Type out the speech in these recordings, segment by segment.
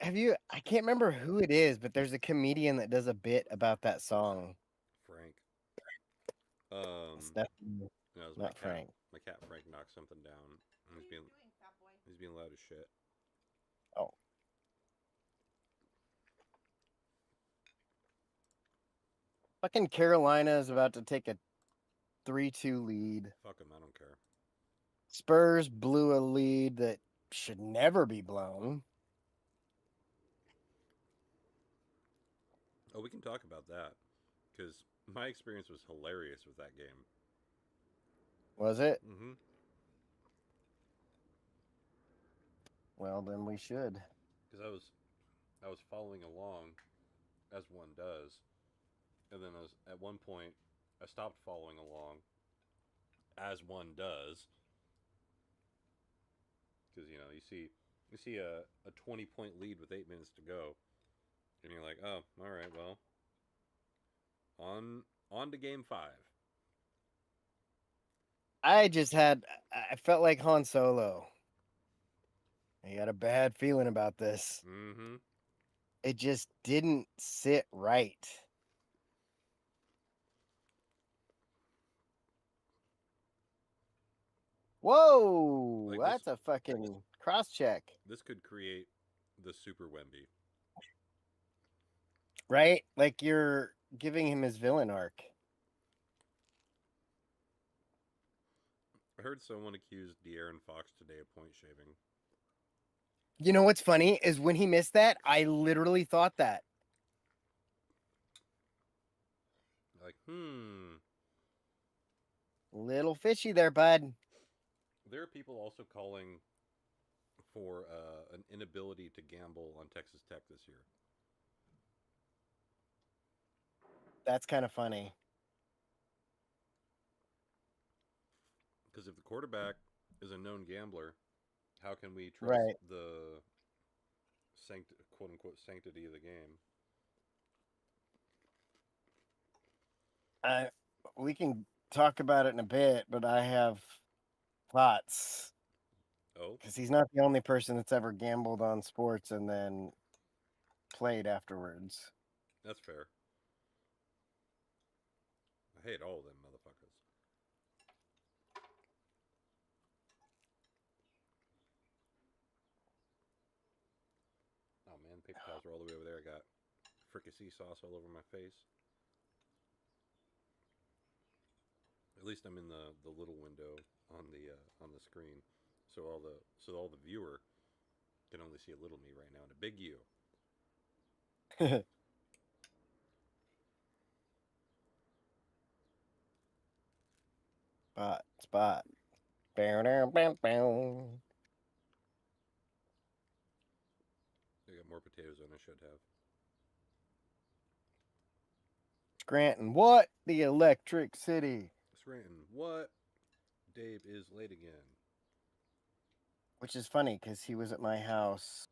Have you? I can't remember who it is, but there's a comedian that does a bit about that song. Frank. It's Um, definitely no, it was my not cat. Frank. My cat Frank knocked something down. He's being loud as shit. Oh, fucking Carolina is about to take a 3-2 lead. Fuck him. I don't care. Spurs blew a lead that should never be blown. Oh, we can talk about that because my experience was hilarious with that game. Was it? Mm-hmm. Well, then we should. Because I was following along as one does, and then at one point I stopped following along as one does because you see a 20-point lead with 8 minutes to go, and you're like, oh, all right, well, on to game five. I felt like Han Solo. I got a bad feeling about this. Mm-hmm. It just didn't sit right. Whoa, Like this that's a fucking cross check, this could create the Super Wemby. right? Like you're giving him his villain arc. I heard someone accuse De'Aaron Fox today of point shaving. You know what's funny is when he missed that, I literally thought that. Like, Little fishy there, bud. there are people also calling for an inability to gamble on Texas Tech this year. That's kind of funny. Because if the quarterback is a known gambler, how can we trust Right. the quote unquote sanctity of the game? I we can talk about it in a bit, but I have thoughts Oh, because he's not the only person that's ever gambled on sports and then played afterwards. that's fair. I hate all of them motherfuckers. Oh man, paper towels are all the way over there. I got fricassee sauce all over my face. At least I'm in the little window on the screen, so all the viewer can only see a little me right now and a big you. Spot. Bow, down, bow, bow. I got more potatoes than I should have. Scranton, what? The Electric City. Scranton, what? Dave is late again. Which is funny because he was at my house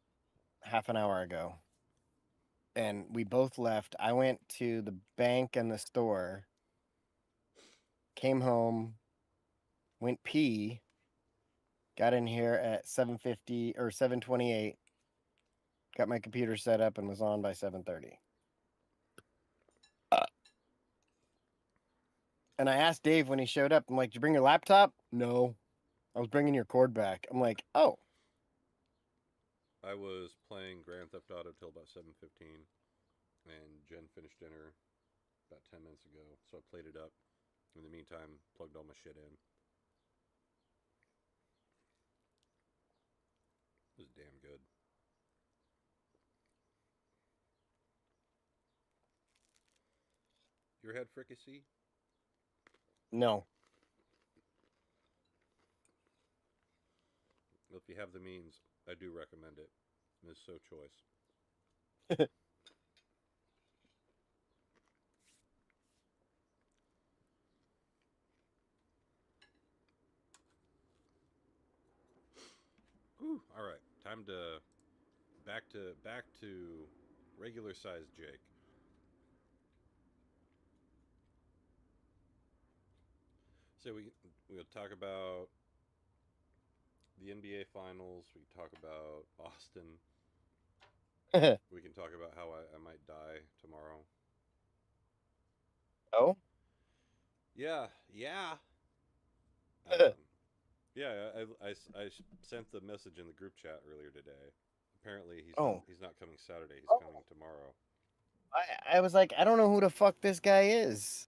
half an hour ago. And we both left. I went to the bank and the store, came home, went pee, got in here at 7:50 or 7:28, got my computer set up and was on by 7:30. And I asked Dave when he showed up, I'm like, "Did you bring your laptop?" "No. I was bringing your cord back." I'm like, "Oh, I was playing Grand Theft Auto till about 7:15, and Jen finished dinner about 10 minutes ago. So I played it up. In the meantime, plugged all my shit in. It was damn good. You ever had fricassee? no." Well, if you have the means, I do recommend it. It's so choice. Whew, all right, time to back to regular sized Jake. So we'll talk about the NBA Finals. We talk about Boston. We can talk about how I might die tomorrow. Oh, Yeah, yeah. Um, yeah, I sent the message in the group chat earlier today. Apparently, oh, he's not coming Saturday. He's oh. coming tomorrow. I was like, I don't know who the fuck this guy is.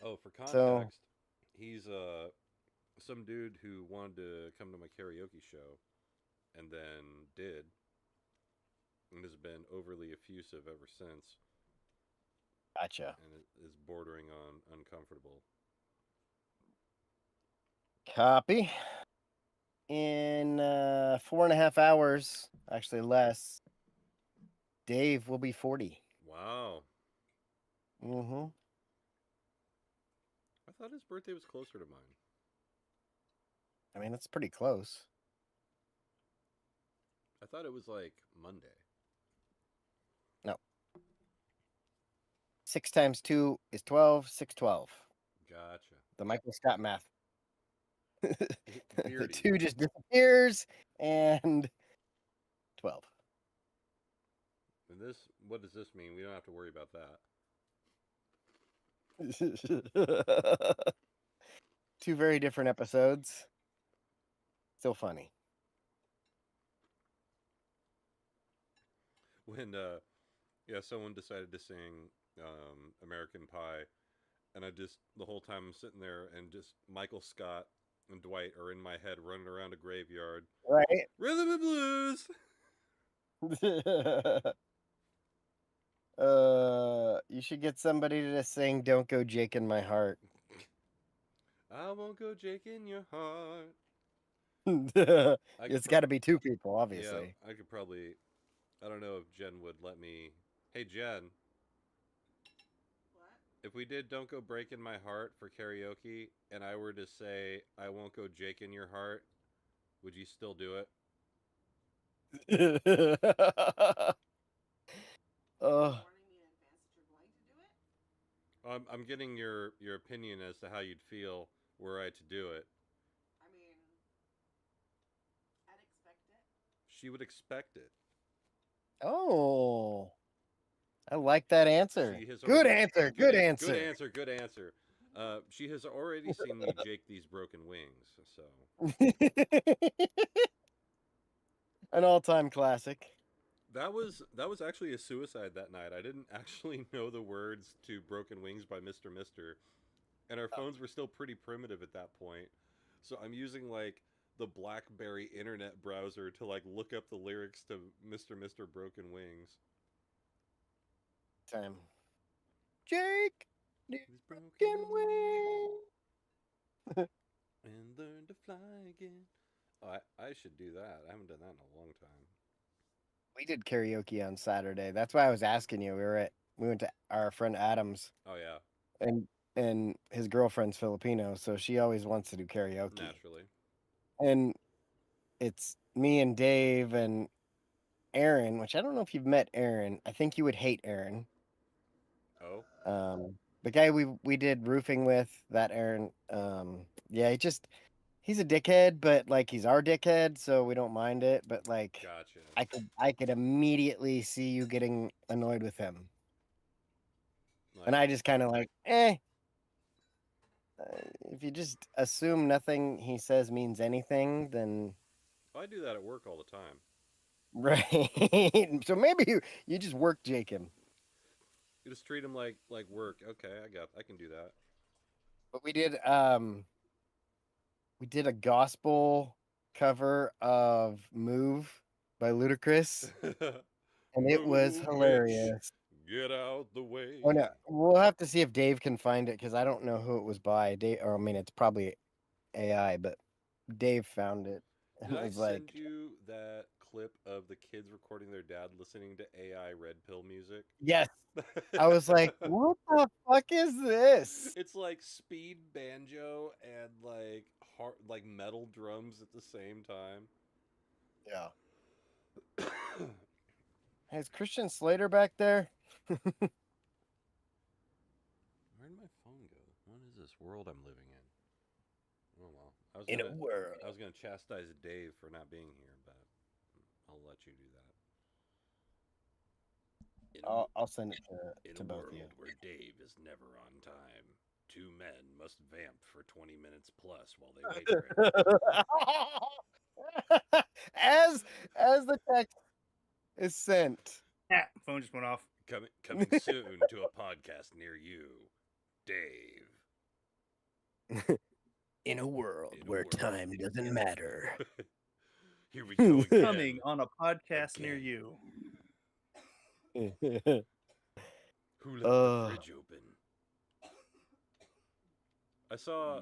Oh, for So, context, he's some dude who wanted to come to my karaoke show and then did and has been overly effusive ever since gotcha. and is bordering on uncomfortable. Copy. In 4.5 hours, actually less, Dave will be 40. Wow. Mm-hmm. I thought his birthday was closer to mine. I mean, it's pretty close. I thought it was like Monday. No. 6 times 2 is 12. 612. Gotcha. The Michael Scott math. The Beardy. 2 just disappears, and 12. And this, what does this mean? We don't have to worry about that. 2 very different episodes. Still funny. When, yeah, someone decided to sing American Pie, and I just, the whole time I'm sitting there, and just Michael Scott and Dwight are in my head running around a graveyard. Right? Rhythm and blues! You should get somebody to sing "Don't Go Jake in My Heart." I won't go Jake in your heart. I could, It's got to be 2 people, yeah, obviously. I could probably, I don't know if Jen would let me. Hey, Jen, if we did Don't Go Breaking My Heart for karaoke and I were to say I won't go Jake in your heart, would you still do it? Oh, I'm getting your opinion as to how you'd feel were I to do it. She would expect it. oh, I like that answer. She has Good already answer. Good good answer. answer, good answer. She has already seen me Jake these broken wings, so An all-time classic. that was actually a suicide that night. I didn't actually know the words to Broken Wings by Mr. Mister, and our phones were still pretty primitive at that point. So I'm using like the BlackBerry internet browser to like look up the lyrics to Mr. Mister Broken Wings. Time. Jake, the These broken broken wings wing. and learn to fly again. Oh, I should do that. I haven't done that in a long time. We did karaoke on Saturday. That's why I was asking you. We went to our friend Adam's, Oh yeah, and his girlfriend's Filipino, so she always wants to do karaoke. naturally. And it's me and Dave and Aaron, which I don't know if you've met Aaron. I think you would hate Aaron. Oh, The guy we did roofing with, that Aaron. Yeah, he's a dickhead, but like he's our dickhead, so we don't mind it. But like, gotcha. I could immediately see you getting annoyed with him, and Like I just kind of like, eh. If you just assume nothing he says means anything, then I do that at work all the time. right. So maybe you just work Jake him. You just treat him like work. Okay, I can do that. But we did a gospel cover of "Move" by Ludacris, and it was Move, bitch. hilarious. Get out the way. Oh no, we'll have to see if Dave can find it because I don't know who it was by. Dave, or I mean, it's probably AI, but Dave found it and Did I was send like, you that clip of the kids recording their dad listening to AI Red Pill music? "Yes." I was like, "What the fuck is this?" It's like speed banjo and like hard, like metal drums at the same time. Yeah. Hey, is Christian Slater back there? Where did my phone go? What is this world I'm living in? Oh well, In a I world. was gonna chastise Dave for not being here, but I'll let you do that. In a, I'll send it in to a both of you. world where Dave is never on time, two men must vamp for 20 minutes plus while they wait for him. as the text is sent. Ah, phone just went off. Coming soon to a podcast near you, Dave. In a world In a where world. time doesn't matter. Here we go again. Coming on a podcast near Again. you. Who left the fridge open? I saw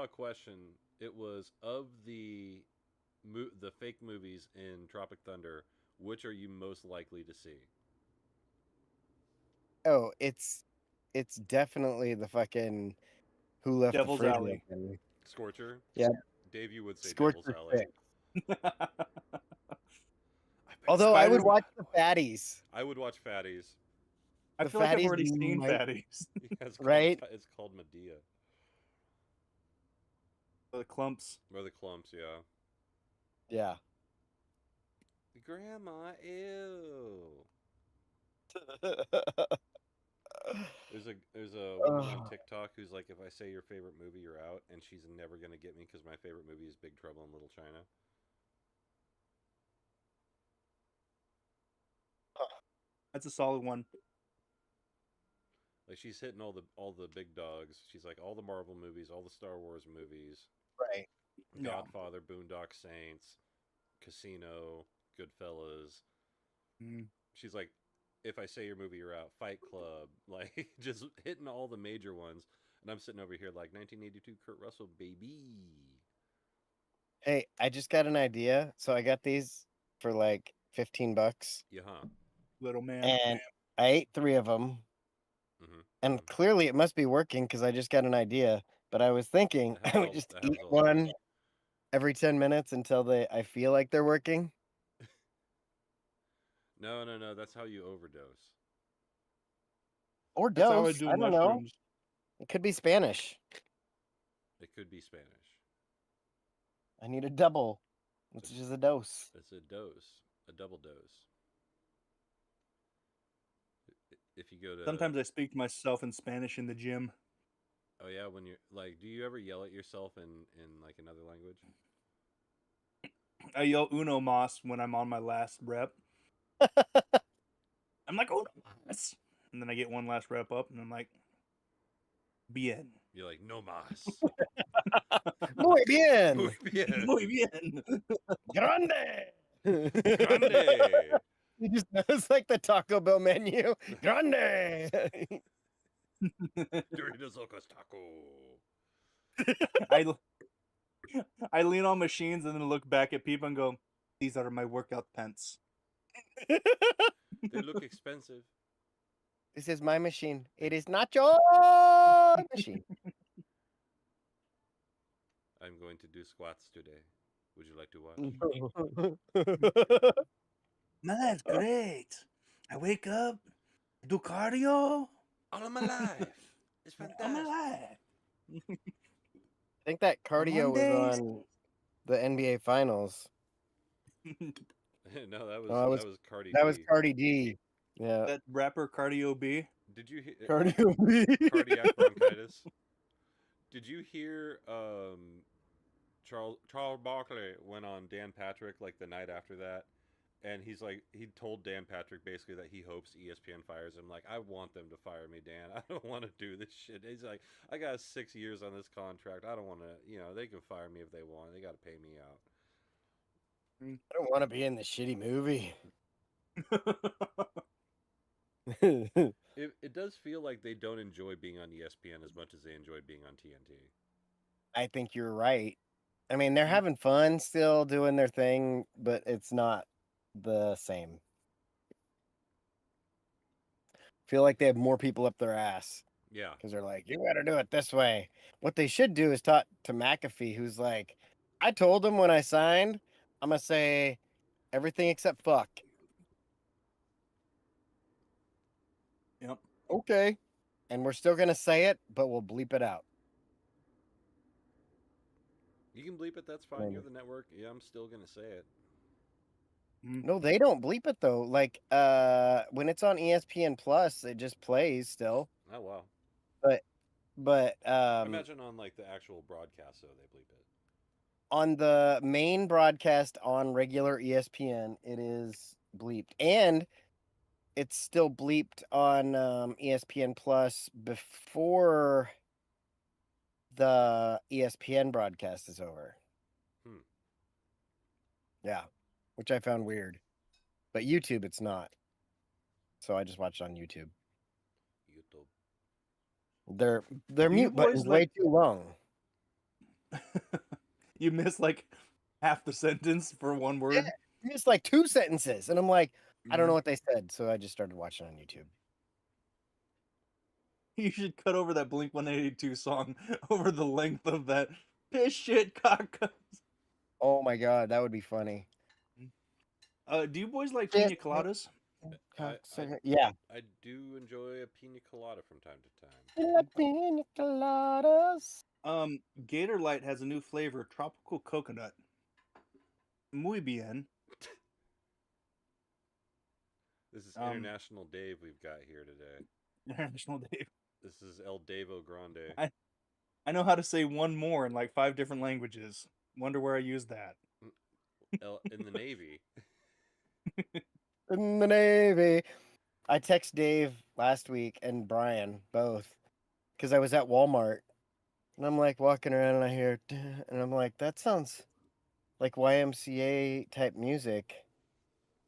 a question. It was, of the fake movies in Tropic Thunder, which are you most likely to see? Oh, it's definitely the fucking Who Left Devil's the Fridge Alley. Open. Scorcher? Yeah. Dave, you would say Scorcher Devil's Alley. 6. I bet Although I would Spider- watch the Fatties. I would watch Fatties. I The feel like I've Fatties already seen might- Fatties. Yeah, Right? It's called Medea. The clumps. Or the Clumps, yeah. Yeah. Grandma, ew. There's a woman on TikTok who's like, if I say your favorite movie, you're out, and she's never gonna get me because my favorite movie is Big Trouble in Little China. That's a solid one. Like, she's hitting all the big dogs. She's like, all the Marvel movies, all the Star Wars movies, Right. Yeah. Godfather, Boondock Saints, Casino, Goodfellas. Mm. She's like, if I say your movie, you're out. Fight Club, like, just hitting all the major ones. And I'm sitting over here like, 1982 Kurt Russell, baby. Hey, I just got an idea. So I got these for like $15, Yeah, huh? Little man. and I ate 3 of them. Mm-hmm. And clearly it must be working because I just got an idea. But I was thinking That I would helps just all- that eat helps all the one every 10 minutes until I feel like they're working. No. That's how you overdose. Or That's how I dose. do I don't know. mushrooms. It could be Spanish. It could be Spanish. I need a double, which is a dose. It's a dose, a double dose. If you go to Sometimes I speak to myself in Spanish in the gym. Oh yeah, when you're like, do you ever yell at yourself in like another language? I yell uno mas when I'm on my last rep. I'm like, uno mas. And then I get one last rep up, and I'm like, bien. You're like, no mas. Muy bien. Muy bien. Muy bien. Grande. Grande. You just it's like the Taco Bell menu. Grande. Doritos Locos Taco. I lean on machines and then look back at people and go, these are my workout pants. They look expensive. This is my machine. It is not your machine. I'm going to do squats today. Would you like to watch? My life's great. I wake up, I do cardio. All of my life. It's All my fantastic. life. I think that cardio was Mondays. on the NBA Finals. No, that was Oh, that was Cardi That was B. Cardi D. Yeah. That rapper Cardio B. Did you hear Cardio B. cardiac bronchitis? Did you hear Charles Barkley went on Dan Patrick like the night after that, and he's like, he told Dan Patrick basically that he hopes ESPN fires him. Like, I want them to fire me, Dan. I don't want to do this shit. He's like, I got 6 years on this contract. I don't want to, they can fire me if they want. They got to pay me out. I don't want to be in the shitty movie. It does feel like they don't enjoy being on ESPN as much as they enjoyed being on TNT. I think you're right. I mean, they're having fun still doing their thing, but it's not the same. Feel like they have more people up their ass Yeah. because they're like, you got to do it this way. What they should do is talk to McAfee, who's like, I told him when I signed, I'm going to say everything except fuck. Yep. Okay. And we're still going to say it, but we'll bleep it out. You can bleep it. That's fine. Maybe. You're the network. Yeah, I'm still going to say it. No, they don't bleep it though. Like when it's on ESPN Plus, it just plays still. Oh wow. But Imagine on like the actual broadcast, though they bleep it. on the main broadcast on regular ESPN, it is bleeped. And it's still bleeped on ESPN Plus before the ESPN broadcast is over. Hmm. Yeah, which I found weird. But YouTube, it's not. So I just watched it on YouTube. YouTube. Their Do you mute button's boys way like- too long. You miss like half the sentence for one word. It's like 2 sentences, and I'm like, I don't know Mhm. what they said, so I just started watching on YouTube. You should cut over that Blink 182 song over the length of that piss shit cock. Oh my god, that would be funny. Do you boys like Yeah. pina coladas? Yeah. I do enjoy a pina colada from time to time. Pina coladas. Gator Light has a new flavor, tropical coconut. Muy bien. This is Um, International Dave we've got here today. International Dave. This is El Davo Grande. I know how to say one more in like 5 different languages. Wonder where I used that. In the Navy. In the Navy. I text Dave last week and Brian both because I was at Walmart and I'm like walking around and I hear, "Duh," and I'm like, that sounds like YMCA type music.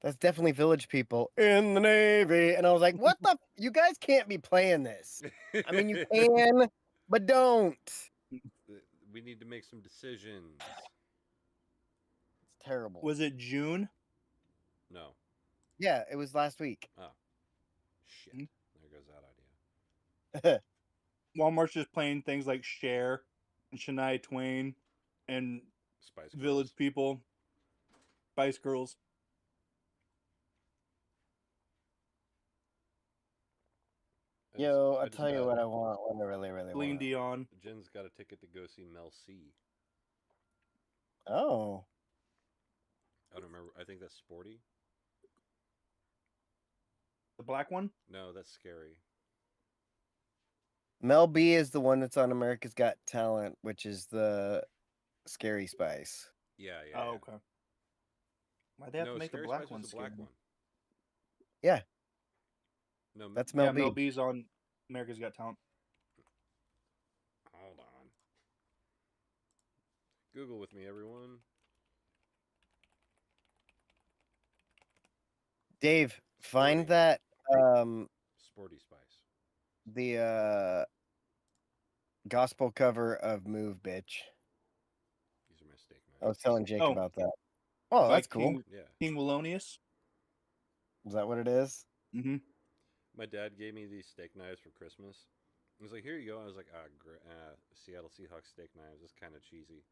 That's definitely Village People in the Navy. And I was like, what the? You guys can't be playing this. I mean, you can, but don't. We need to make some decisions. It's terrible. Was it June? No. Yeah, it was last week. Oh. Shit. Hmm? There goes that idea. Walmart's just playing things like Cher and Shania Twain and Spice Village Girls. People, Spice Girls. Yo, I I'll just tell you got- what I want when I really, really Celine want. Dion. Jen's got a ticket to go see Mel C. Oh, I don't remember. I think that's Sporty. The black one? No, that's Scary. Mel B is the one that's on America's Got Talent, which is the Scary Spice. Yeah, yeah. Oh, yeah. okay. Why'd they have No, to make the Scary black Spice one was the black scary? one. Yeah. No, That's Yeah, Mel B. Mel B's on America's Got Talent. Hold on. Google with me, everyone. Dave, find Sporty. that Sporty Spice. the gospel cover of Move Bitch. These are my steak I knives. was telling Jake Oh. about that. Oh, By that's cool. Yeah. King Wallonius. Is that what it is? Mm-hmm. My dad gave me these steak knives for Christmas. He was like, "Here you go." I was like, Seattle Seahawks steak knives. It's kind of cheesy.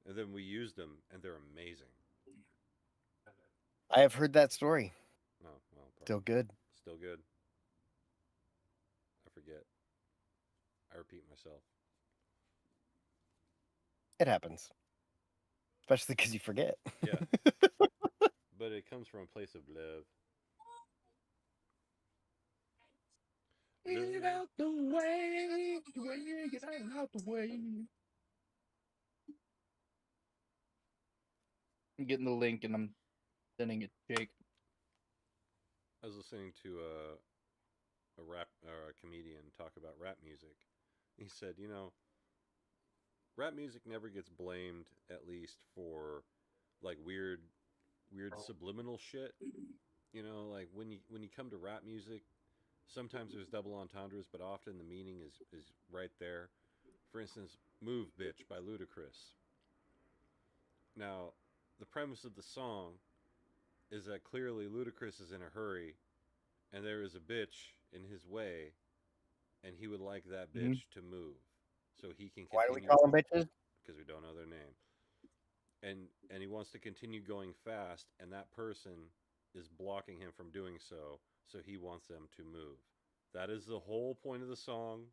And then we used them, and they're amazing. I have heard that story. Oh, well, Still good. Still good. I forget. I repeat myself. It happens. Especially because you forget. Yeah. But it comes from a place of love. Get out the way, get out the way. I'm getting the link and I'm sending it to Jake. I was listening to a rap or a comedian talk about rap music. He said, rap music never gets blamed, at least for like weird subliminal shit. Like when you come to rap music, sometimes there's double entendres, but often the meaning is right there. For instance, "Move Bitch" by Ludacris. Now, the premise of the song is that clearly Ludacris is in a hurry, and there is a bitch in his way, and he would like that bitch to move so he can continue. Why do we call them bitches? Because we don't know their name. And he wants to continue going fast, and that person is blocking him from doing so he wants them to move. That is the whole point of the song.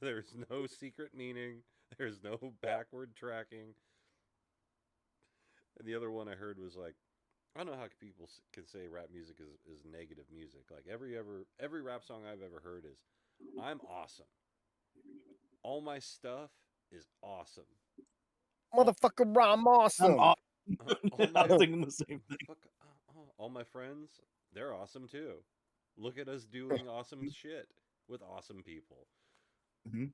There's no secret meaning. There's no backward tracking. And the other one I heard was like, I don't know how people can say rap music is negative music. Like every rap song I've ever heard is, I'm awesome. All my stuff is awesome. Motherfucker, I'm I'm awesome. off. All I my was thinking the same thing. all my friends, they're awesome too. Look at us doing awesome shit with awesome people. Mhm.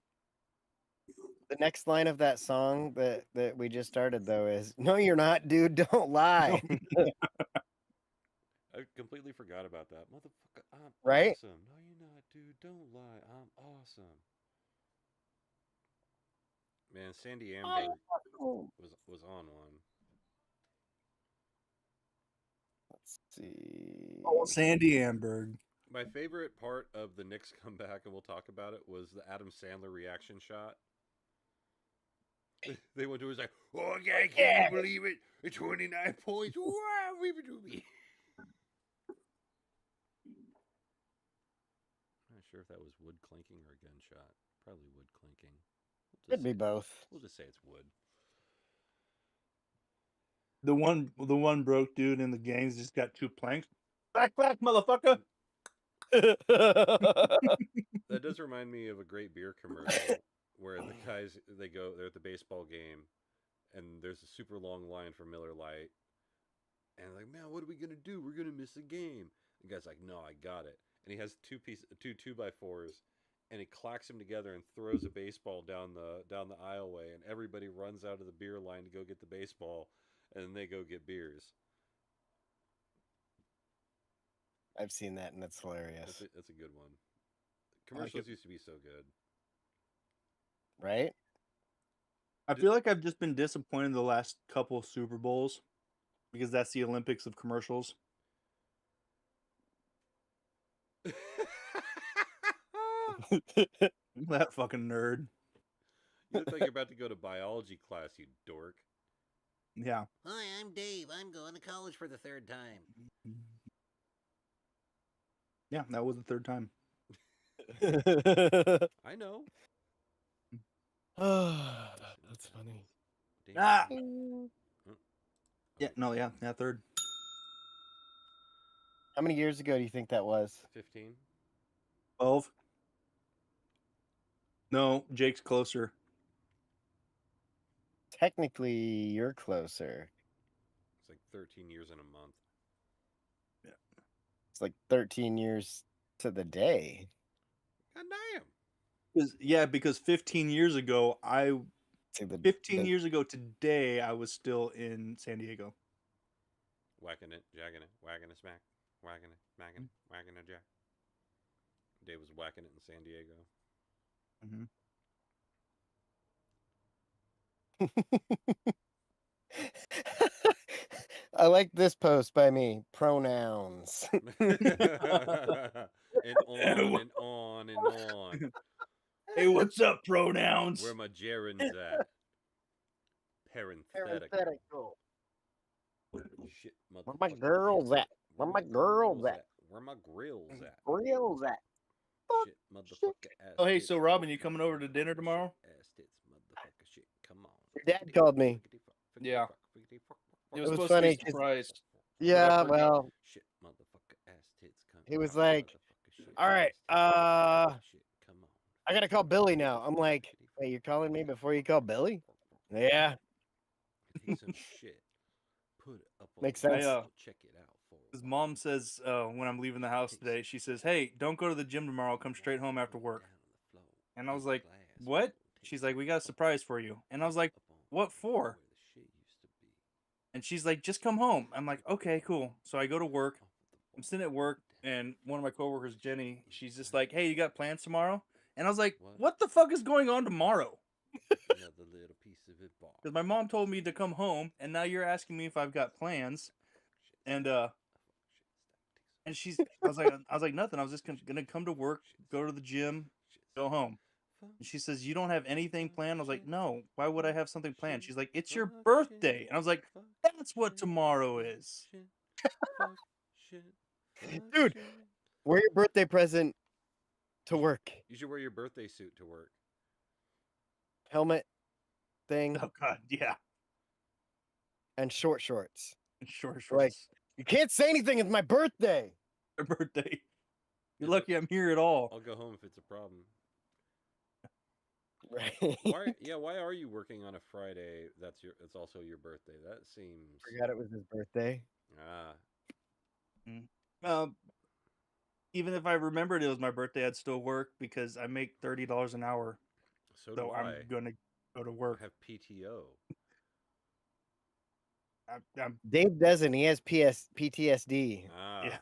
The next line of that song that we just started though is, "No, you're not, dude. Don't lie." I completely forgot about that. Motherfucker, I'm Right? awesome. No, you're not, dude. Don't lie. I'm awesome. Man, Sandy Amberg was on one. Let's see. Oh, Sandy Amberg. My favorite part of the Knicks comeback, and we'll talk about it, was the Adam Sandler reaction shot. They went to his like, oh yeah, can you believe it? 29 points. Wow, me. Not sure if that was wood clinking or a gunshot. Probably wood clinking. Could be both. We'll just say it's wood. The one broke dude in the gangs just got 2 planks. Back, motherfucker. That does remind me of a great beer commercial where the guys they're at the baseball game and there's a super long line for Miller Lite and like, man, what are we gonna do? We're gonna miss the game. The guy's like, no, I got it. And he has two by fours, and he clacks them together and throws a baseball down the aisleway, and everybody runs out of the beer line to go get the baseball, and then they go get beers. I've seen that and it's hilarious. That's a good one. Commercials used to be so good. Right? I feel like I've just been disappointed in the last couple of Super Bowls because that's the Olympics of commercials. That fucking nerd. You look like you're about to go to biology class, you dork. Yeah. Hi, I'm Dave. I'm going to college for the 3rd time. Yeah, that was the 3rd time. I know. That's funny. Ah! Oh, Yeah, no, yeah, 3rd. How many years ago do you think that was? 15. 12. No, Jake's closer. Technically, you're closer. It's like 13 years in a month. It's like 13 years to the day. God damn. Because 15 years ago, To the 15 years ago today, I was still in San Diego. Whacking it, jacking it, whacking a smack, whacking it, smacking it, whacking a jack. Dave was whacking it in San Diego. I like this post by me. Pronouns. And on and on and on. Hey, what's up, pronouns? Where my gerunds at? Parenthetical. Parenthetical. Shit, Where my girls at? Where my girls at? Where my grills at? Grills at? Shit, motherfucker. Ass Oh, hey, tits, so Robin, you motherfucker, coming over to dinner shit, tomorrow? Ass tits, motherfucker, shit. Come on. Your dad called me. Yeah. It was It was supposed funny to be a 'cause- surprise. Yeah, forget- well, Shit, motherfucker, ass tits, come he was on, like, motherfucker, shit, all right, ass tits, shit, come on. I gotta call Billy now. I'm like, wait, you're calling me before you call Billy? Yeah. Take some shit. Put it up on Makes the sense. wall, check it out for a His while. mom says when I'm leaving the house today, she says, "Hey, don't go to the gym tomorrow. I'll come straight home after work." And I was like, "What?" She's like, "We got a surprise for you." And I was like, "What for?" And she's like, "Just come home." I'm like, "Okay, cool." So I go to work. I'm sitting at work, and one of my coworkers, Jenny, she's just like, "Hey, you got plans tomorrow?" And I was like, "What the fuck is going on tomorrow?" Another little piece of it. Because my mom told me to come home, and now you're asking me if I've got plans. And she's, I was like, nothing. I was just gonna come to work, go to the gym, go home. And she says, "You don't have anything planned?" I was like, "No. Why would I have something planned?" She's like, "It's your birthday." And I was like, "That's what tomorrow is." Dude, wear your birthday present to work. You should wear your birthday suit to work. Helmet thing Oh God, yeah. and short shorts. And short Like, shorts. You can't say anything. It's my birthday. Your birthday. You're Is lucky I'm here at all. I'll go home if it's a problem. Right. Why are you working on a Friday? It's also your birthday. That seems Forgot it was his birthday. Um, even if I remembered it was my birthday, I'd still work because I make $30 an hour. So do I. I'm gonna go to I work. have PTO. I'm Dave doesn't. He has PTSD. yeah.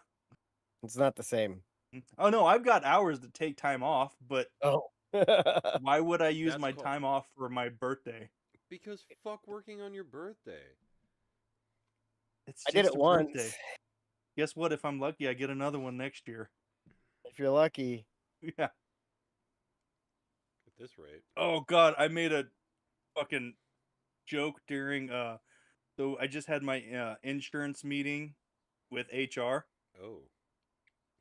It's not the same. Oh no, I've got hours to take time off, but Oh. why would I use That's my called- time off for my birthday? Because fuck working on your birthday. It's I did just it a once. birthday. Guess what? If I'm lucky, I get another one next year. If you're lucky. Yeah. At this rate. Oh god, I made a fucking joke during so I just had my insurance meeting with HR Oh.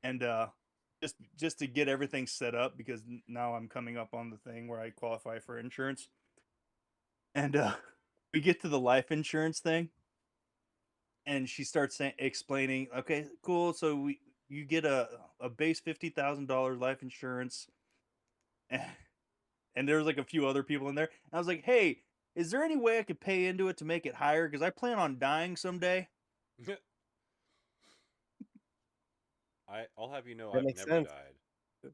and just to get everything set up because now I'm coming up on the thing where I qualify for insurance. And we get to the life insurance thing and she starts explaining, okay, cool, so you get a base $50,000 life insurance. And there was like a few other people in there. And I was like, hey, is there any way I could pay into it to make it higher? Because I plan on dying someday. I'll have you know That I've makes never sense. died.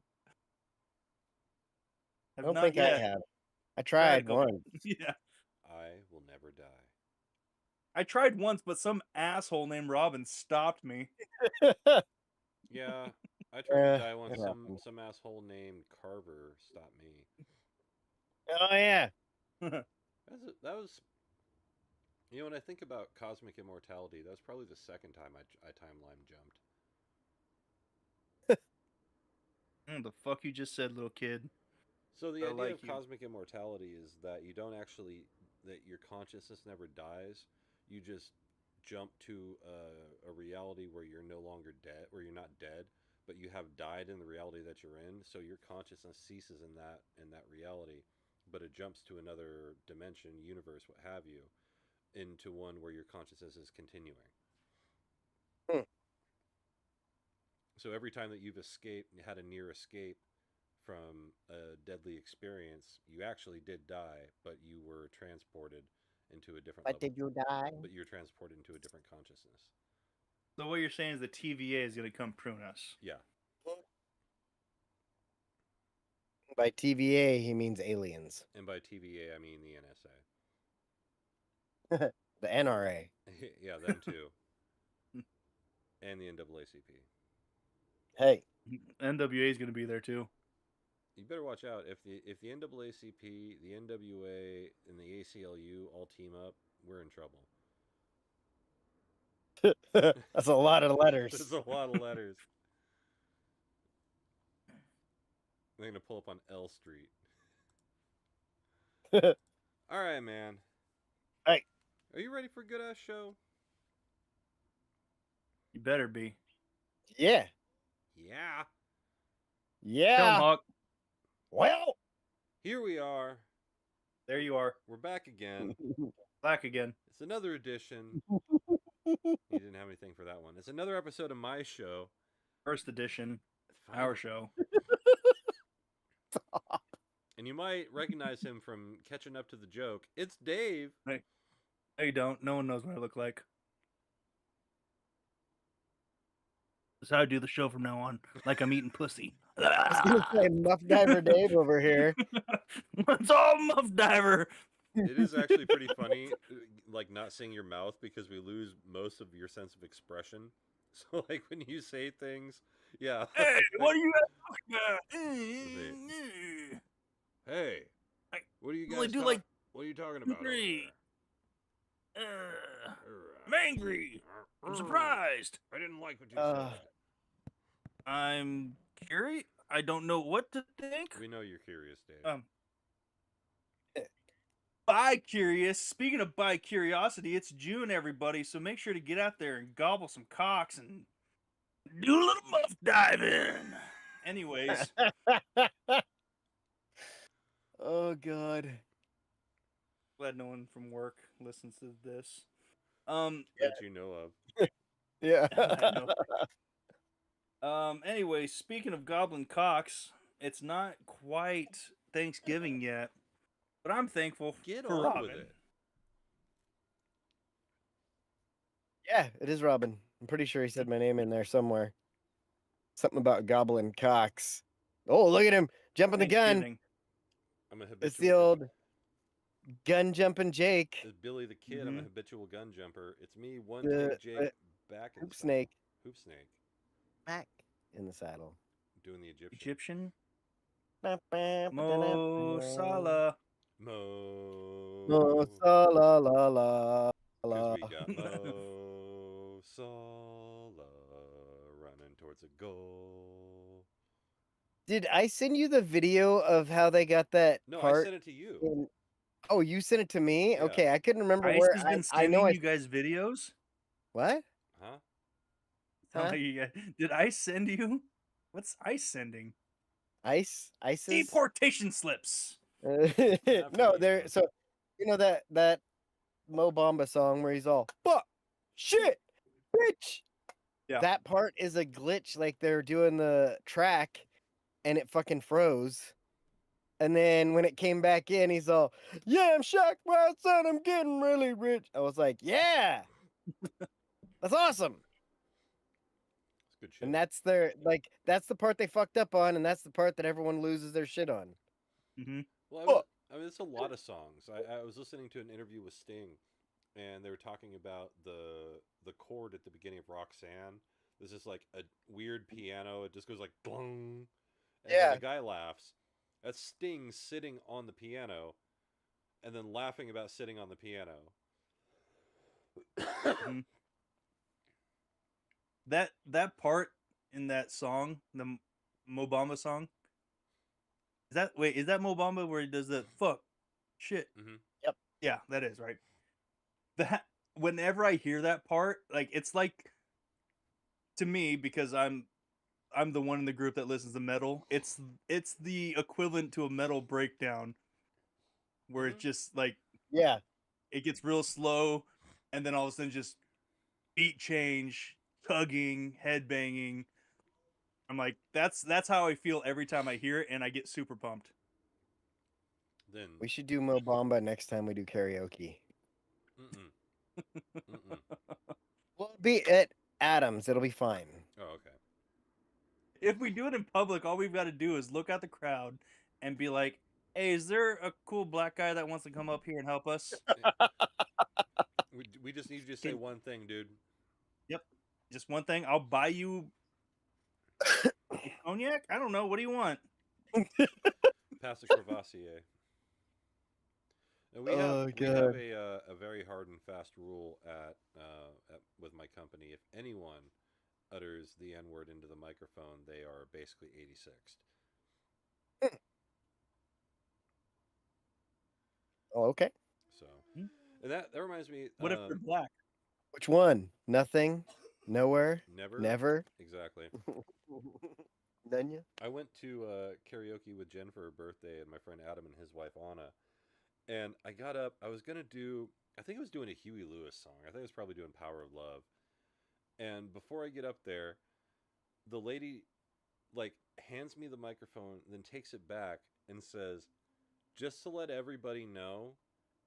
I don't think I have. I tried go- once. Yeah. I will never die. I tried once, but some asshole named Robin stopped me. Yeah, I tried to Eh, die once. it happens. Some asshole named Carver stopped me. Oh yeah. That was. You know, when I think about cosmic immortality, that was probably the second time I timeline jumped. The fuck you just said, little kid. So the I idea like of you. cosmic immortality is that you don't actually that your consciousness never dies. You just jump to a reality where you're no longer dead, where you're not dead, but you have died in the reality that you're in. So your consciousness ceases in that reality, but it jumps to another dimension, universe, what have you, into one where your consciousness is continuing. So every time that you've had a near escape from a deadly experience, you actually did die, but you were transported into a different level. But did you die? But you're transported into a different consciousness. So what you're saying is the TVA is going to come prune us. Yeah. By TVA, he means aliens. And by TVA, I mean the NSA. The NRA. Yeah, them too. And the NAACP. Hey. NWA is going to be there too. You better watch out. If the NAACP, the NWA, and the ACLU all team up, we're in trouble. That's a lot of letters. There's a lot of letters. They're going to pull up on L Street. All right, man. Hey. Are you ready for a good-ass show? You better be. Yeah. Tell Yeah. 'em, Yeah. Hawk. Well. Here we are. There you are. We're back again. Back again. It's another edition. You didn't have anything for that one. It's another episode of my show. First edition. Our show. And you might recognize him from catching up to the joke. It's Dave. No, you don't. No one knows what I look like. That's how I do the show from now on. Like I'm eating pussy. I was gonna say Muff Diver Dave over here. It's all Muff Diver. It is actually pretty funny, like not seeing your mouth because we lose most of your sense of expression. So, like when you say things, yeah. Hey, what are you Hey, what are you guys? only do like what are you talking about? over three. there? I'm angry. I'm surprised. I didn't like what you said. I'm curious. I don't know what to think. We know you're curious, Dave. Bi-curious. Speaking of bi-curiosity, it's June, everybody, so make sure to get out there and gobble some cocks and do a little muff diving. Anyways, Oh God. glad no one from work listens to this. That you know of. Yeah. I know. Anyway, speaking of goblin cocks, it's not quite Thanksgiving yet, but I'm thankful Get for on with Robin. it. Yeah, it is Robin. I'm pretty sure he said my name in there somewhere. Something about goblin cocks. Oh, look at him jumping the gun. Thanksgiving. I'm a It's the habitual. old gun jumping Jake, It's Billy the Kid. I'm a Mhm. habitual gun jumper. It's me. One The- take Jake back in hoop the saddle. snake, Hoop snake. back in the saddle. Doing the Egyptian. Egyptian. Mo Mo Salah. Mo. la la la Because la. we got Mo Salah running towards a goal. Did I send you the video of how they got that No, I part? sent it to you. Oh, you sent it to me? Yeah. Okay, I couldn't remember Ice where. has been I know sending I. you guys videos. What? Huh? Sound Huh? like you guys- Did Ice send you? What's Ice sending? ISIS? Deportation slips. No, me, there. no. So, you know that Mo Bamba song where he's all fuck, shit, bitch. Yeah. That part is a glitch. Like they're doing the track, and it fucking froze. And then when it came back in, he's all, "Yeah, I'm shocked by it, son. I'm getting really rich." I was like, "Yeah, that's awesome." It's good shit. And that's that's the part they fucked up on, and that's the part that everyone loses their shit on. Mm-hmm. Well, I mean, it's a lot of songs. I was listening to an interview with Sting, and they were talking about the chord at the beginning of Roxanne. There's just like a weird piano. It just goes like boom, and then Yeah. the guy laughs. That's Sting sitting on the piano, and then laughing about sitting on the piano. Mhm. That part in that song, the Mo Bamba song. Is that Mo Bamba where he does the fuck shit? Mhm. Yep. Yeah, that is right. That whenever I hear that part, like it's like to me because I'm the one in the group that listens to metal. It's the equivalent to a metal breakdown where it's just like Yeah. it gets real slow and then all of a sudden just beat change, tugging, head banging. I'm like, that's how I feel every time I hear it, and I get super pumped. Then We should do Mo Bamba next time we do karaoke. mm-mm. Mm-mm. We'll be at Adams. It'll be fine. Oh, okay. If we do it in public, all we've got to do is look at the crowd and be like, "Hey, is there a cool black guy that wants to come up here and help us?" We just need you to say one thing, dude. Yep, just one thing. I'll buy you cognac. I don't know. What do you want? Pass the Crevassier. And we have God. a very hard and fast rule at with my company. If anyone utters the N word into the microphone, they are basically 86th. Oh, okay. So, and that reminds me. What if they're black? Which one? Nothing? Nowhere? Never. Never? Exactly. None ya? I went to karaoke with Jen for her birthday and my friend Adam and his wife Anna. And I got up. I was gonna do. I think I was doing a Huey Lewis song. I think I was probably doing "Power of Love." And before I get up there, the lady, like, hands me the microphone, then takes it back and says, "Just to let everybody know,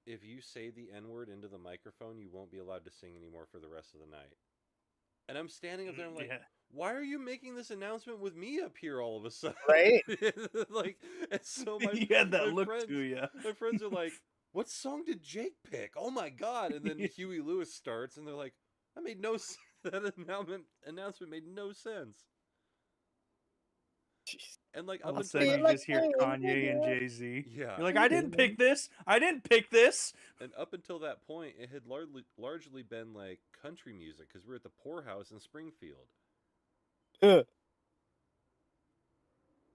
if you say the N word into the microphone, you won't be allowed to sing anymore for the rest of the night." And I'm standing up there. I'm like, Yeah. why are you making this announcement with me up here all of a sudden? Right? Like, and so my You had that my look friends, to you. my friends are like, "What song did Jake pick? Oh my god!" And then Huey Lewis starts, and they're like, "That made no sense. That announcement made no sense." Jeez. And like All up of a until sudden, feel you like just hear I am Kanye and here. Jay-Z. yeah, You're like, I didn't pick this. I didn't pick this. and up until that point, it had largely been like country music because we're at the Poorhouse in Springfield.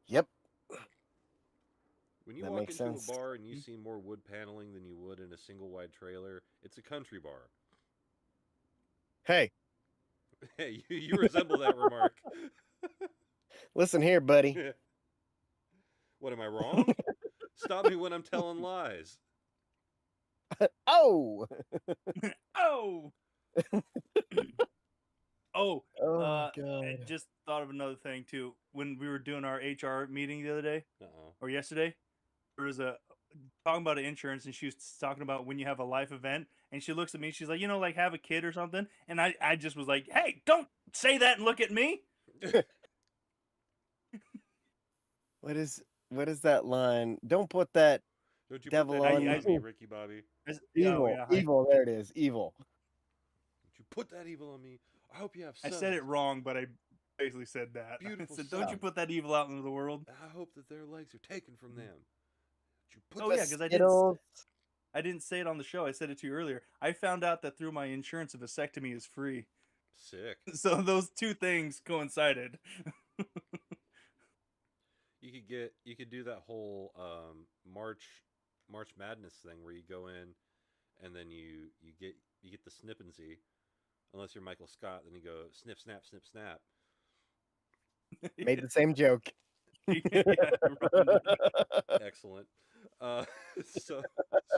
Yep. When you That walk makes into sense. a bar and you see more wood paneling than you would in a single wide trailer, it's a country bar. Hey, Hey, you resemble that remark. listen here, buddy. What, am I wrong? Stop me when I'm telling lies. Oh! Oh. Oh, Oh I god. just thought of another thing too. When we were doing our HR meeting the other day Uh-oh. or yesterday, there was a talking about insurance, and she was talking about when you have a life event, and she looks at me, she's like, like have a kid or something, and I just was like, hey, don't say that and look at me. What is that line? Don't put that Don't you devil put that on evil I- on me, Ricky Bobby. Oh evil. yeah, Evil. There it is. Evil. Don't you put that evil on me. I hope you have I sons. said it wrong, but I basically said that. Beautiful I said, don't you sons. put that evil out into the world. I hope that their legs are taken from them. Don't you put Oh that yeah, because Skittles. I didn't say it on the show. I said it to you earlier. I found out that through my insurance, a vasectomy is free. sick. So those two things coincided. You could do that whole March Madness thing where you go in and then you get the snippinsy. Unless you're Michael Scott, then you go snip snap snip snap. Made the same joke. Yeah, Robin did. Excellent. Uh, so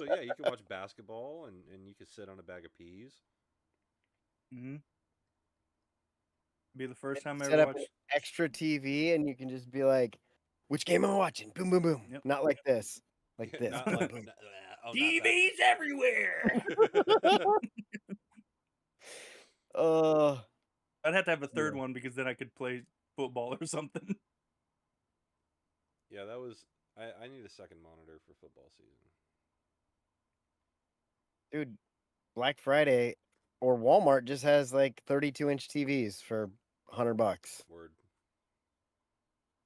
yeah, you can watch basketball and you can sit on a bag of peas. Mhm. Be the first time I Set ever up watched. extra TV and you can just be like, which game am I watching? Boom, boom, boom. Yep. Not like this. Like Yeah, this. not Boom, like boom. oh, TVs everywhere. Oh, I'd have to have a third Yeah. one because then I could play football or something. Yeah, that was. I need a second monitor for football season. dude, Black Friday or Walmart just has like 32-inch TVs for $100. Word.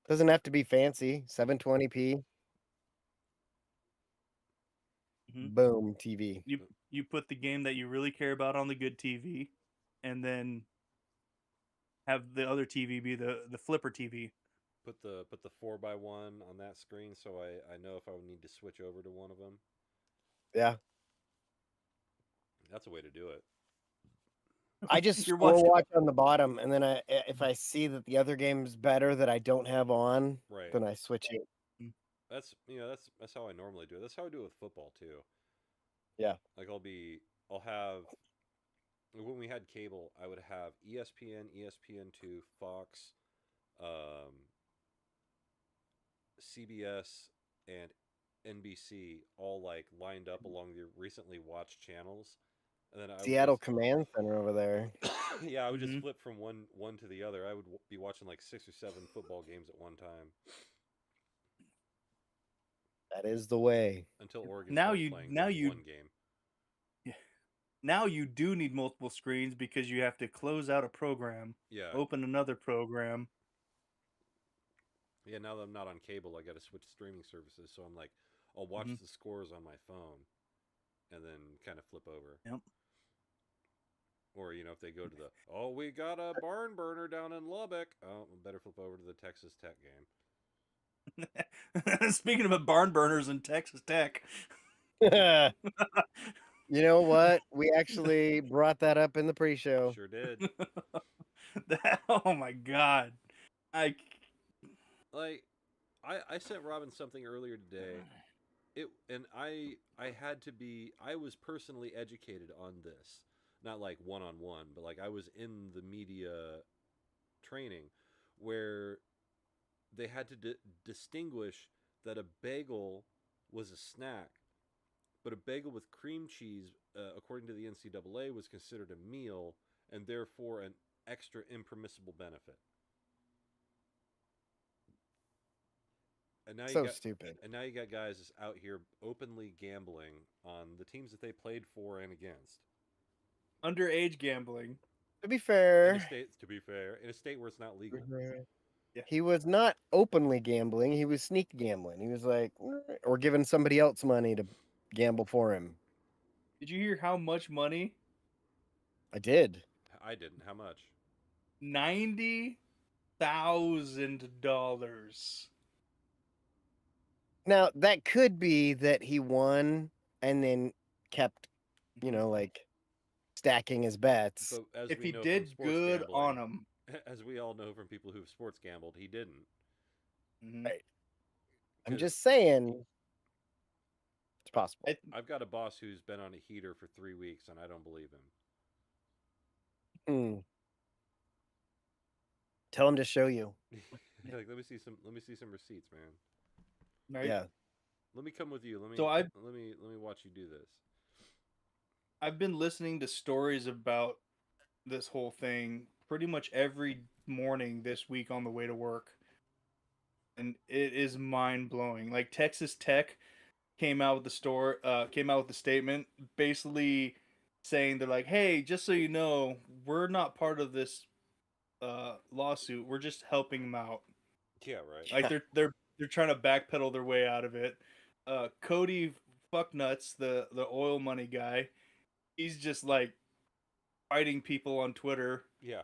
Doesn't have to be fancy. 720p. Mhm. Boom, TV. You put the game that you really care about on the good TV, and then have the other TV be the flipper TV. Put the 4x1 on that screen so I know if I would need to switch over to one of them. Yeah. That's a way to do it. I just You're score watching- watch on the bottom, and then if I see that the other game's better that I don't have on, Right. then I switch it. That's that's how I normally do it. That's how I do it with football too. Yeah. Like I'll have when we had cable, I would have ESPN, ESPN2, Fox, CBS, and NBC all like lined up along the recently watched channels. And then I would Seattle just, Command Center over there. yeah, I would just Mhm. flip from one to the other. I would be watching like 6 or 7 football games at one time That is the way. until Oregon Now started you- playing now just you- one game. Now you do need multiple screens because you have to close out a program, Yeah, open another program. yeah. Now that I'm not on cable, I got to switch streaming services. So I'm like, I'll watch Mhm. the scores on my phone, and then kind of flip over. Yep. Or if they go to we got a barn burner down in Lubbock. Oh, we better flip over to the Texas Tech game. Speaking of barn burners in Texas Tech, You know what? We actually brought that up in the pre-show. Sure did. oh my god, I Like, I sent Robin something earlier today. I was personally educated on this, not like one-on-one, but like I was in the media training where they had to distinguish that a bagel was a snack, but a bagel with cream cheese, according to the NCAA, was considered a meal and therefore an extra impermissible benefit. And now So stupid. And now you got guys just out here openly gambling on the teams that they played for and against. underage gambling. To be In fair, a state, to be fair, in a state where it's not legal. Yeah. he was not openly gambling. He was sneak gambling. He was like, or giving somebody else money to gamble for him. Did you hear how much money? I did. I didn't. How much? $90,000. Now, that could be that he won and then kept, like stacking his bets. But as If we he know did from sports good gambling, on him, as we all know from people who've sports gambled, he didn't. Mhm. Right. I'm 'Cause just saying it's possible. I've got a boss who's been on a heater for 3 weeks, and I don't believe him. Hmm. Tell him to show you. Like, let me see some receipts, man. Right? Yeah. Let me come with you. Let me So let me watch you do this. I've been listening to stories about this whole thing pretty much every morning this week on the way to work. And it is mind blowing. Like Texas Tech came out with the statement basically saying they're like, "Hey, just so you know, we're not part of this lawsuit. We're just helping them out." Yeah, right. Like they're trying to backpedal their way out of it. Cody Fucknuts, the oil money guy, he's just like fighting people on Twitter. Yeah.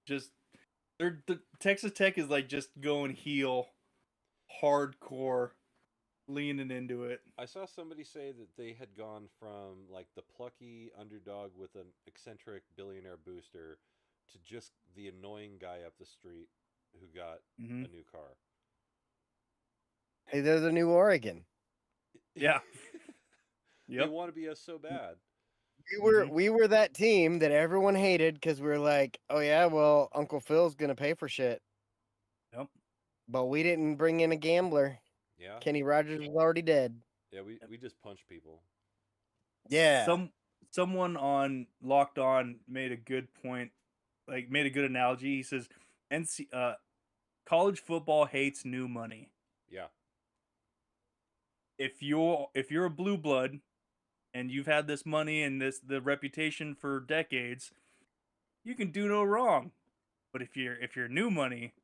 Just the Texas Tech is like just going heel, hardcore, leaning into it. I saw somebody say that they had gone from like the plucky underdog with an eccentric billionaire booster to just the annoying guy up the street who got Mm-hmm. a new car. Hey, they're the new Oregon. Yeah. They Yep. want to be us so bad. We were that team that everyone hated because we were like, oh yeah, well, Uncle Phil's gonna pay for shit. Yep. But we didn't bring in a gambler. Yeah. Kenny Rogers was already dead. Yeah, we just punch people. Yeah. Someone on Locked On made a good point, like made a good analogy. He says, college football hates new money. Yeah. If you're a blue blood and you've had this money and the reputation for decades, you can do no wrong. But if you're new money,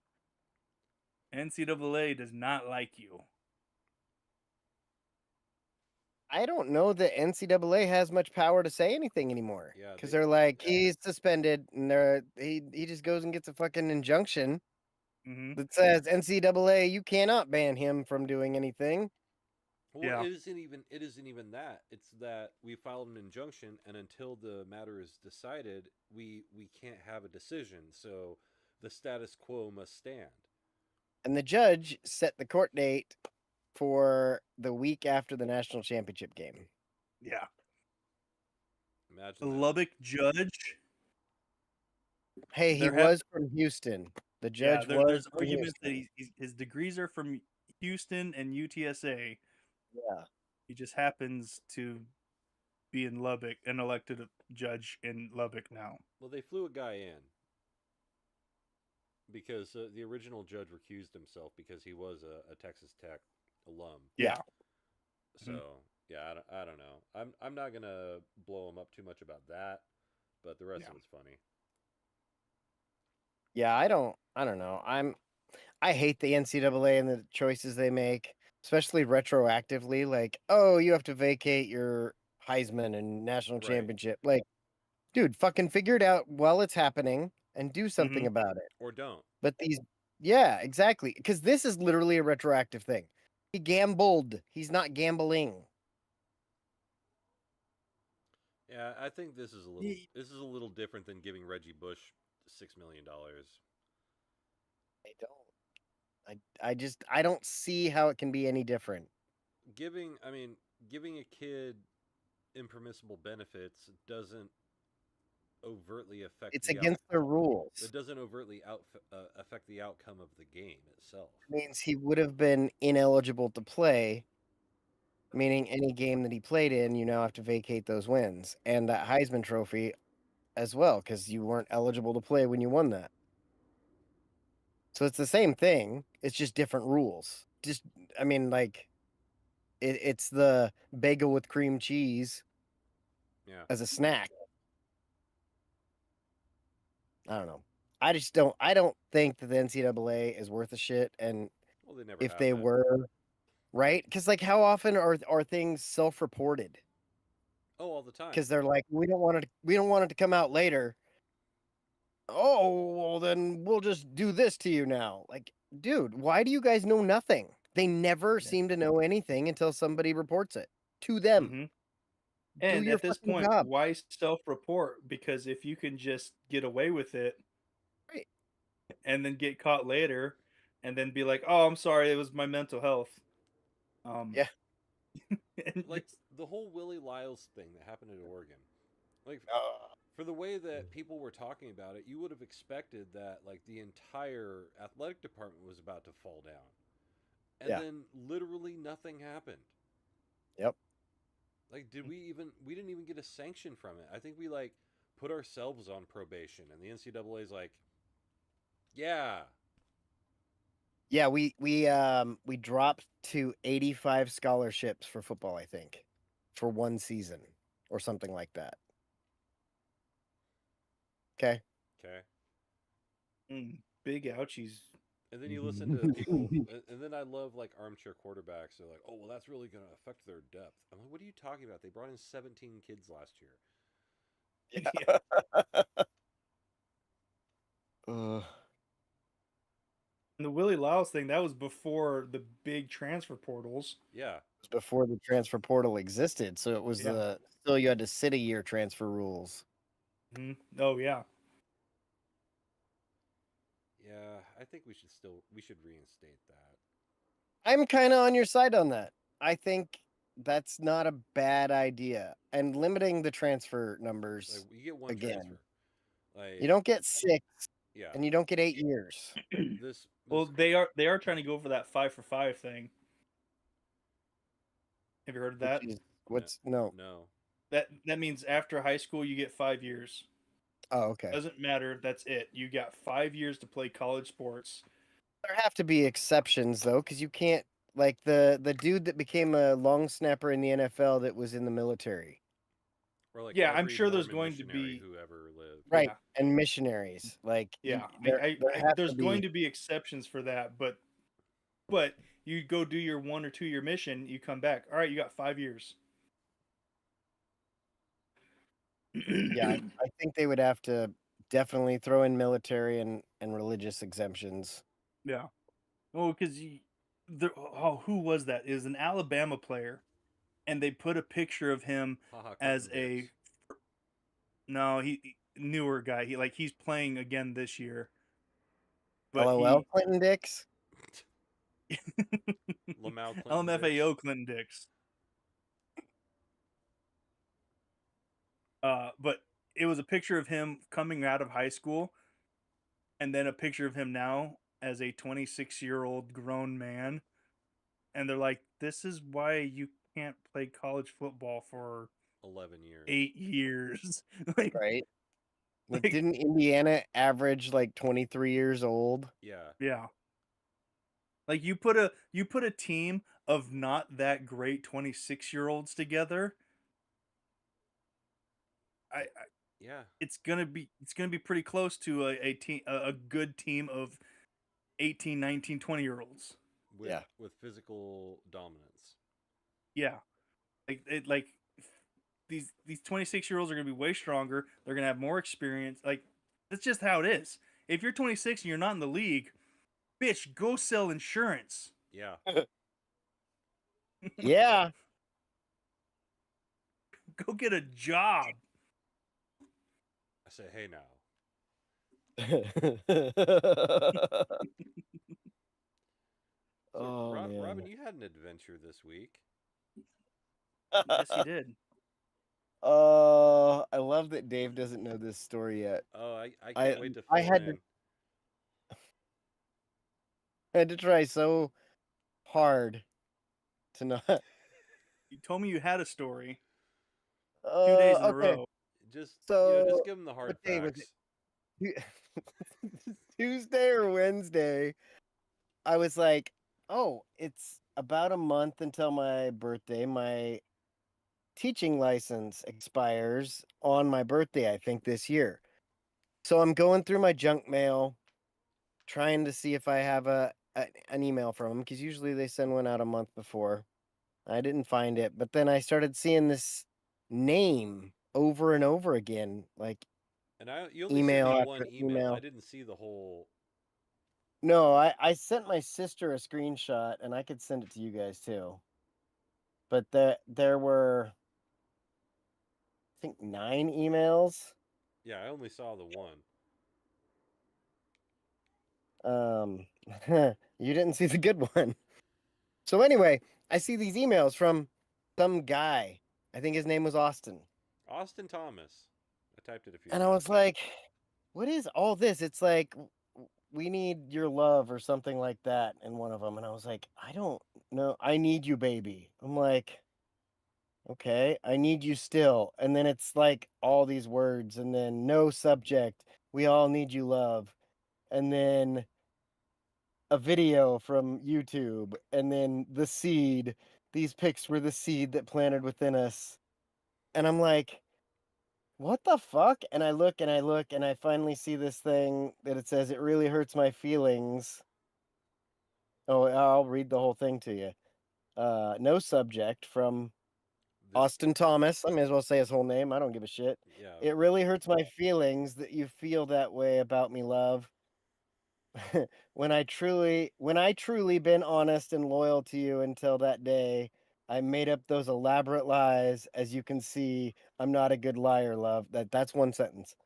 NCAA does not like you. I don't know that NCAA has much power to say anything anymore. Yeah, Because they- they're like, he's suspended, and he just goes and gets a fucking injunction Mm-hmm. that says NCAA, you cannot ban him from doing anything. Well, Yeah. it isn't even that. It's that we filed an injunction, and until the matter is decided, we can't have a decision. So the status quo must stand. And the judge set the court date for the week after the national championship game. Yeah. Imagine The that. Lubbock judge. Hey, he There have- was from Houston. The judge Yeah, was there's from arguments that Houston. his degrees are from Houston and UTSA. Yeah. He just happens to be in Lubbock, an elected judge in Lubbock now. Well, they flew a guy in because the original judge recused himself because he was a Texas Tech alum. Yeah. So yeah, I don't know. I'm not gonna blow him up too much about that, but the rest of it's funny. Yeah, I don't know. I hate the NCAA and the choices they make, especially retroactively. Like, oh, you have to vacate your Heisman and national Right. championship. Like, dude, fucking figure it out while it's happening and do something about it. Or don't. But yeah, exactly. Because this is literally a retroactive thing. He gambled. He's not gambling. Yeah, I think this is a little different than giving Reggie Bush $6 million. I don't see how it can be any different. Giving a kid impermissible benefits doesn't overtly affect. It's against the rules. It doesn't overtly affect the outcome of the game itself. It means he would have been ineligible to play, meaning any game that he played in, you now have to vacate those wins and that Heisman Trophy as well, because you weren't eligible to play when you won that. So it's the same thing. It's just different rules. It's the bagel with cream cheese as a snack. I don't know. I don't think that the NCAA is worth a shit. And Well, they never if have they been. were, right? Because like, how often are things self-reported? Oh, all the time. Because they're like, we don't want it to come out later. Oh, well, then we'll just do this to you now. Like, dude, why do you guys know nothing? They never seem to know anything until somebody reports it to them. Mm-hmm. Do And your at this fucking point, job. why self-report? Because if you can just get away with it, Right, and then get caught later, and then be like, "Oh, I'm sorry, it was my mental health." Yeah. And Like the whole Willie Lyles thing that happened in Oregon. Like, For the way that people were talking about it, you would have expected that like the entire athletic department was about to fall down. And Yeah. then literally nothing happened. Yep. Like we didn't even get a sanction from it. I think we like put ourselves on probation and the NCAA's like, yeah. Yeah, we dropped to 85 scholarships for football, I think, for one season or something like that. Okay. Okay. Big ouchies. And then you listen to people, and then I love like armchair quarterbacks. They're like, "Oh, well, that's really going to affect their depth." I'm like, "What are you talking about? They brought in 17 kids last year." Yeah. Ugh. And the Willie Lyles thing, that was before the big transfer portals. Yeah. It was before the transfer portal existed, so it was Yeah. still you had to sit a year transfer rules. Oh yeah. Yeah, I think we should reinstate that. I'm kind of on your side on that. I think that's not a bad idea. And limiting the transfer numbers Like you get one again. transfer. Like You don't get 6 yeah. and you don't get 8 years. This Well, they are trying to go for that 5-for-5 thing. Have you heard of that? No. That means after high school you get 5 years. Oh, okay. Doesn't matter. That's it. You got 5 years to play college sports. There have to be exceptions though, because you can't like the dude that became a long snapper in the NFL that was in the military. Or like Yeah, I'm every sure there's Mormon going to missionary be who ever lived. Right. Yeah. And missionaries. Like Yeah, have there's to going be- to be exceptions for that, but you go do your 1 or 2 year mission, you come back. All right, you got 5 years. Yeah, I think they would have to definitely throw in military and religious exemptions. Yeah. Oh, because who was that? Is an Alabama player, and they put a picture of him Haha, as Clinton Dix. no, newer guy. He's playing again this year. But LOL, Clinton Dix. Lamau Clinton LMFAO Dix. Clinton Dix. But it was a picture of him coming out of high school, and then a picture of him now as a 26-year-old grown man. And they're like, this is why you can't play college football for 11 years. 8 years. Like, Right. Like, like- didn't Indiana average like 23 years old? Yeah. yeah. Like you put a team of not that great 26-year-olds together. Yeah. It's gonna be pretty close to a good team of 18, 19, 20-year-olds. With physical dominance. Yeah. Like these 26-year-olds are gonna be way stronger. They're gonna have more experience. Like that's just how it is. If you're 26 and you're not in the league, bitch, go sell insurance. Yeah. Yeah. Go get a job. I say, hey now. So, Oh, man. Robin, you had an adventure this week. Yes, he did. Oh, I love that Dave doesn't know this story yet. Oh, I can't wait to fill I had in. I had to try so hard to not. You told me you had a story 2 days in a row. Just So, just give them the hard what day was facts. Tuesday or Wednesday, I was like, oh, it's about a month until my birthday. My teaching license expires on my birthday, I think, this year. So I'm going through my junk mail, trying to see if I have an email from them, because usually they send one out a month before. I didn't find it, but then I started seeing this name over and over again, like And you only email sent me after one email. email. I didn't see the whole. No, I sent my sister a screenshot, and I could send it to you guys too. But there were, I think, 9 emails. Yeah, I only saw the one. You didn't see the good one. So anyway, I see these emails from some guy. I think his name was Austin. Austin Thomas, a typed it a few And I times. was like, what is all this? It's like, we need your love or something like that in one of them. And I was like, I don't know. I need you, baby. I'm like, okay, I need you still. And then it's like all these words, and then no subject. We all need you, love. And then a video from YouTube, and then the seed. These pics were the seed that planted within us. And I'm like, what the fuck? And I look and I look and I finally see this thing that it says, it really hurts my feelings. Oh, I'll read the whole thing to you. No subject from This, Austin Thomas. I may as well say his whole name. I don't give a shit. yeah. It really hurts my feelings that you feel that way about me, love. when I truly been honest and loyal to you until that day, I made up those elaborate lies. As you can see, I'm not a good liar, love. That's one sentence.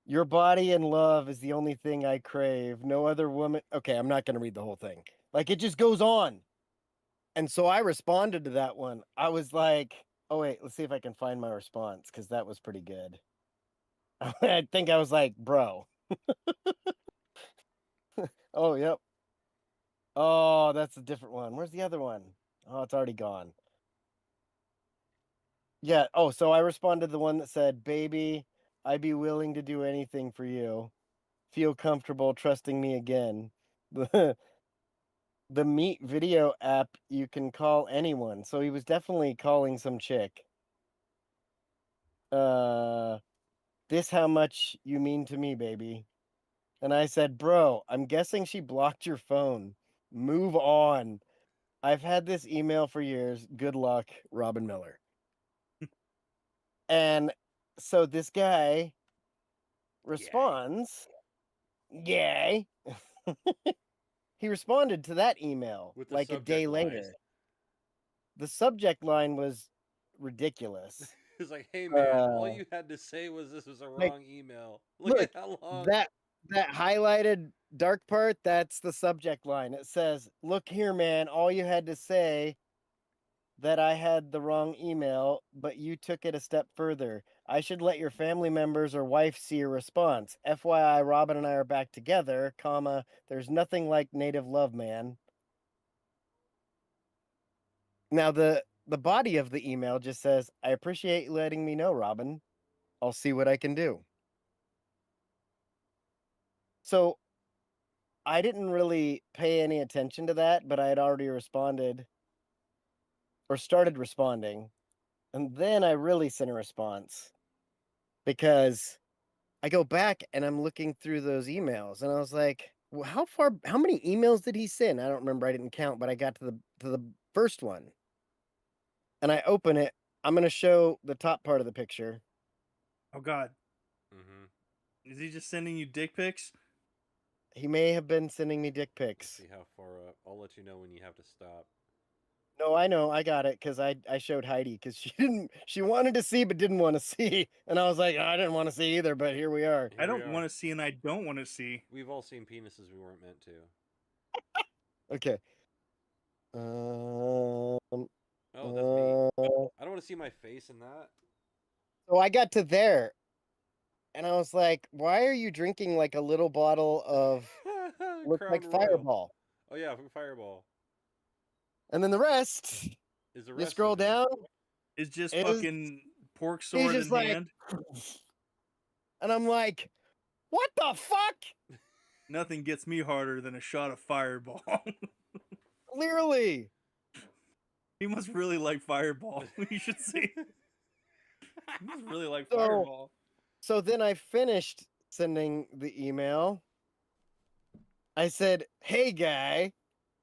Your body and love is the only thing I crave. No other woman. Okay, I'm not going to read the whole thing. Like, it just goes on. And so I responded to that one. I was like, oh, wait, let's see if I can find my response, because that was pretty good. I think I was like, bro. Oh, yep. Oh, that's a different one. Where's the other one? Oh, it's already gone. Yeah. Oh, so I responded to the one that said, baby, I'd be willing to do anything for you. Feel comfortable trusting me again. The Meet video app, you can call anyone. So he was definitely calling some chick. This how much you mean to me, baby. And I said, bro, I'm guessing she blocked your phone. Move on. I've had this email for years. Good luck, Robin Miller. And so this guy responds, yay. He responded to that email With the like a day subject line. later. The subject line was ridiculous. It's like, hey man, all you had to say was this was a like, wrong email. Look at how long. that highlighted dark part, that's the subject line. It says, look here, man, all you had to say that I had the wrong email, but you took it a step further. I should let your family members or wife see your response. FYI, Robin and I are back together, comma, there's nothing like native love, man. Now, the body of the email just says, I appreciate you letting me know, Robin. I'll see what I can do. So I didn't really pay any attention to that, but I had already responded or started responding. And then I really sent a response because I go back and I'm looking through those emails and I was like, well, how many emails did he send? I don't remember. I didn't count, but I got to the first one and I open it. I'm going to show the top part of the picture. Oh God. Mm-hmm. Is he just sending you dick pics? He may have been sending me dick Let's pics. see how far up. I'll let you know when you have to stop. No, I know. I got it because I showed Heidi because she wanted to see but didn't want to see. And I was like, I didn't want to see either, but here we are. I don't want to see and I don't want to see. We've all seen penises we weren't meant to. Okay. Oh, that's me. I don't want to see my face in that. So I got to there and I was like, why are you drinking like a little bottle of looks like Crown Royal. Fireball? Oh yeah, from Fireball. And then the rest, Is the you rest scroll of it. down, It's just It is- fucking pork he's sword in just like, hand. and I'm like, what the fuck? Nothing gets me harder than a shot of Fireball. Clearly. He must really like Fireball. You should see. He must really like So- Fireball. So then I finished sending the email. I said, hey, guy,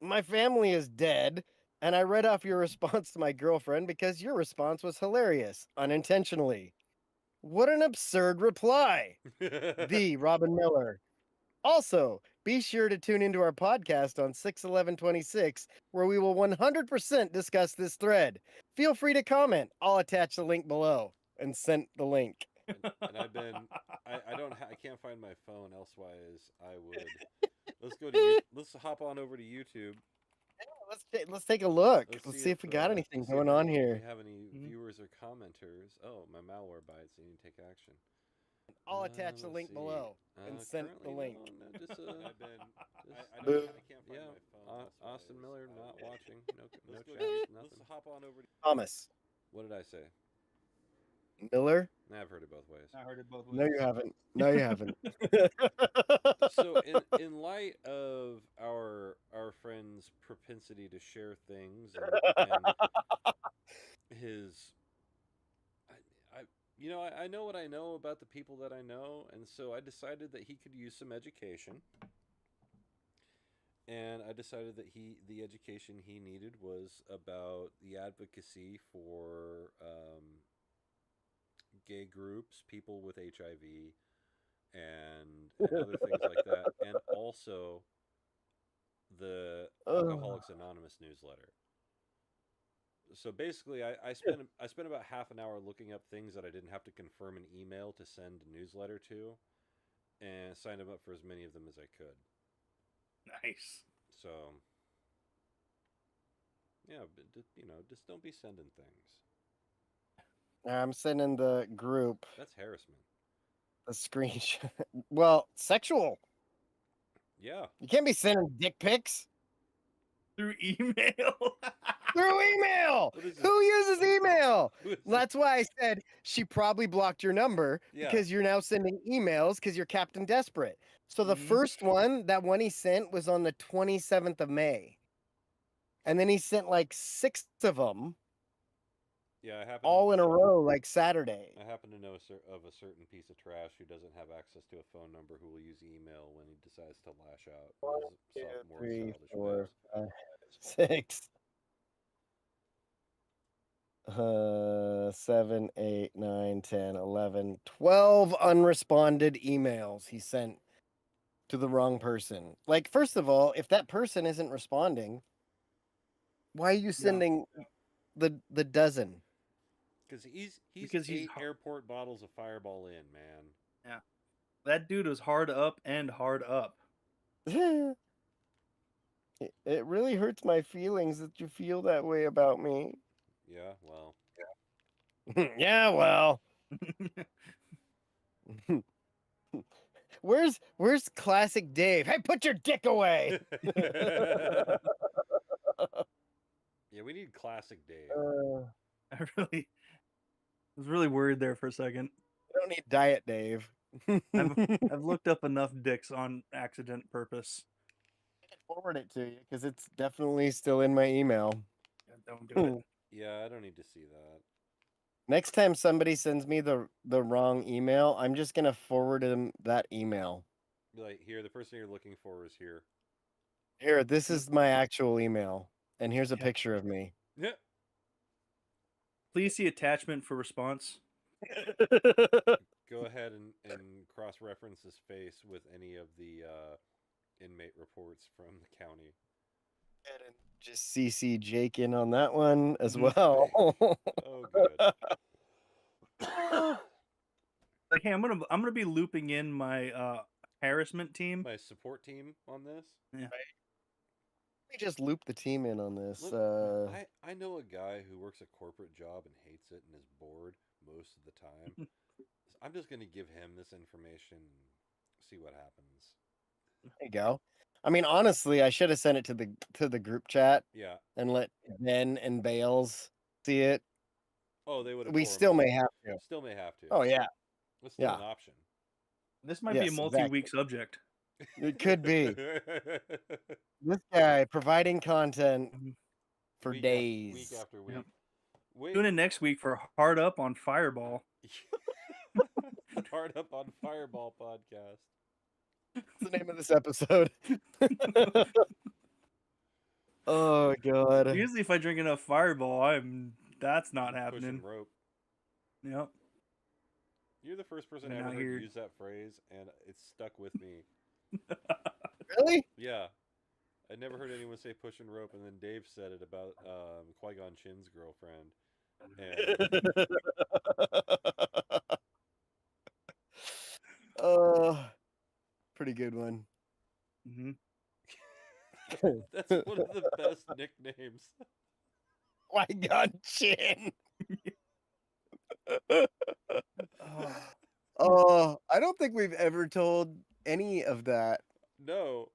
my family is dead. And I read off your response to my girlfriend because your response was hilarious, unintentionally. What an absurd reply. The Robin Miller. Also, be sure to tune into our podcast on 6/11/26, where we will 100% discuss this thread. Feel free to comment. I'll attach the link below and sent the link. and I've been I can't find my phone, elsewise I would. Let's hop on over to YouTube. let's take a look. Let's Let's see if we got anything see if going on we here. have any Mhm. viewers or commenters. Oh, my malware bites. You need to take action. I'll attach the let's link see. below and send the Currently, link. No, just I've been. I Boo. can't find yeah. my phone. That's why Austin it's Miller out not there. watching. No, no Let's go. chat. Let's Nothing. hop on over to. Thomas What did I say? Miller. Nah, I've heard it both ways. I heard it both ways. No, you haven't. No, you haven't. So in light of our friend's propensity to share things and his I know what I know about the people that I know, and so I decided that he could use some education, and I decided that the education he needed was about the advocacy for gay groups, people with HIV, and other things like that, and also the Alcoholics Anonymous newsletter. So basically, I spent about half an hour looking up things that I didn't have to confirm an email to send a newsletter to, and signed him up for as many of them as I could. Nice. So yeah, but just don't be sending things. I'm sending the group That's harassment. a screenshot. Well, sexual. Yeah. You can't be sending dick pics Through email. through email. What is this? Who uses email? Who is That's why I said she probably blocked your number Yeah. because you're now sending emails because you're Captain Desperate. So the Mhm. first one, that one he sent was on the 27th of May. And then he sent like 6 of them Yeah, I happen all in a row, like Saturday. I happen to know of a certain piece of trash who doesn't have access to a phone number who will use email when he decides to lash out. One, in his 2, sophomore 3, childish 4, ways. 5, 6. 7, 8, 9, 10, 11, 12 unresponded emails he sent to the wrong person. Like, first of all, if that person isn't responding, why are you sending the dozen? Because he's Because he's 8 airport bottles of Fireball in, man. That dude was hard up and hard up. It really hurts my feelings that you feel that way about me. Yeah, well. Yeah, well. Where's classic Dave? Hey, put your dick away. Yeah, we need classic Dave. I really was really worried there for a second. I don't need Diet Dave. I've looked up enough dicks on accident purpose. I can forward it to you because it's definitely still in my email. Don't do it. Yeah, I don't need to see that. Next time somebody sends me the wrong email, I'm just gonna forward them that email. Be like, here, the person you're looking for is here. Here, this is my actual email, and here's a Yeah. picture of me. Yeah. Please see attachment for response. Go ahead and cross-reference his face with any of the inmate reports from the county. And just CC Jake in on that one as Mhm. well. Oh, good. Like, hey, I'm gonna be looping in my harassment team. My support team on this. Let me just loop the team in on this. Look, I know a guy who works a corporate job and hates it and is bored most of the time. I'm just going to give him this information and see what happens. There you go. I mean, honestly, I should have sent it to the group chat Yeah. and let Ben and Bales see it. Oh, they would have. We still may have to. Still may have to. Oh yeah, It's still yeah. an option. This might be a Yes, multi-week subject. it could be. This guy providing content for Week days. Week after week. Yep. Wait. Tune in next week for Hard Up on Fireball. Hard Up on Fireball podcast. That's the name of this episode. Oh god. Usually, if I drink enough Fireball, that's not Pushing happening. rope. Yep. You're the first person I And ever now heard here- use that phrase, and it's stuck with me. Really? Yeah. I never heard anyone say pushing rope, and then Dave said it about Qui-Gon Chinn's girlfriend. And Pretty good one. hmm That's one of the best nicknames. Qui-Gon Chin. Oh, Oh, I don't think we've ever told any of that. No.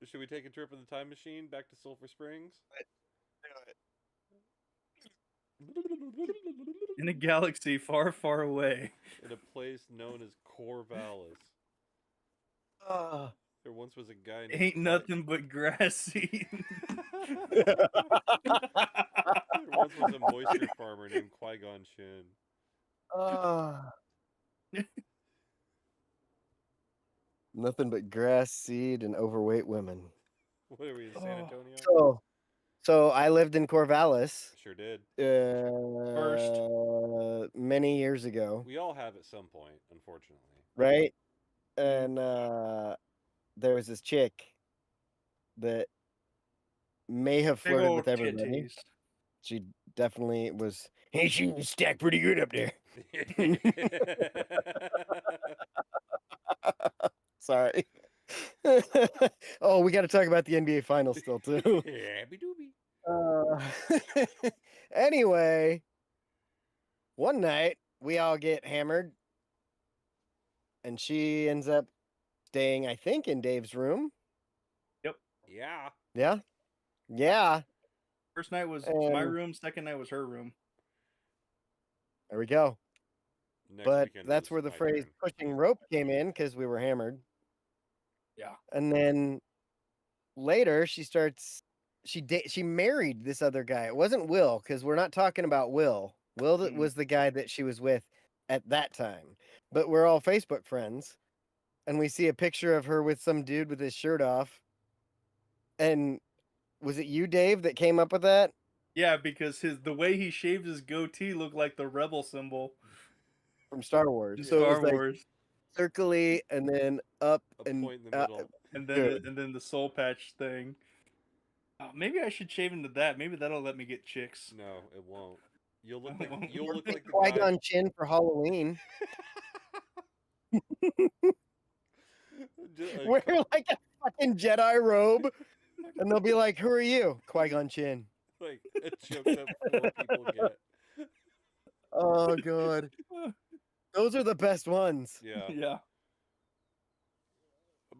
Should we take a trip in the time machine back to Sulphur Springs? in a galaxy far, far away. In a place known as Corvallis. Oh. There once was a guy named Ain't nothing but grass seed. There once was a moisture farmer named Qui-Gon Chin. Ah. Nothing but grass seed and overweight women. What are we in San Antonio? So I lived in Corvallis Sure did. many years ago, We all have at some point, unfortunately. right? And there was this chick that may have Big flirted old with everybody. titties. She definitely was. Hey, she was stacked pretty good up there. Sorry. Oh, we got to talk about the NBA Finals still too. Abby-dooby. Anyway, one night we all get hammered, and she ends up staying, I think, in Dave's room. Yeah. Yeah, yeah. First night was my And- room. Second night was her room. There we go. Next But weekend that's was where the my phrase turn. "pushing rope" came in because we were hammered. Yeah. And then later she married this other guy. It wasn't Will, because we're not talking about Will. Will Mhm. was the guy that she was with at that time. But we're all Facebook friends, and we see a picture of her with some dude with his shirt off. And was it you, Dave, that came up with that? Yeah, because the way he shaved his goatee looked like the rebel symbol From Star Wars. in So it Star was like Wars, circly and then up A and point in the middle. and then Good. the soul patch thing. Oh, maybe I should shave into that. Maybe that'll let me get chicks. No, it won't. You'll look It like won't. you'll We're look doing like the guy. Qui-Gon Chin for Halloween. Wear like a fucking Jedi robe, and they'll be like, "Who are you?" Qui-Gon Chin. Like a joke that 4 people get. Oh god, those are the best ones. Yeah. Yeah.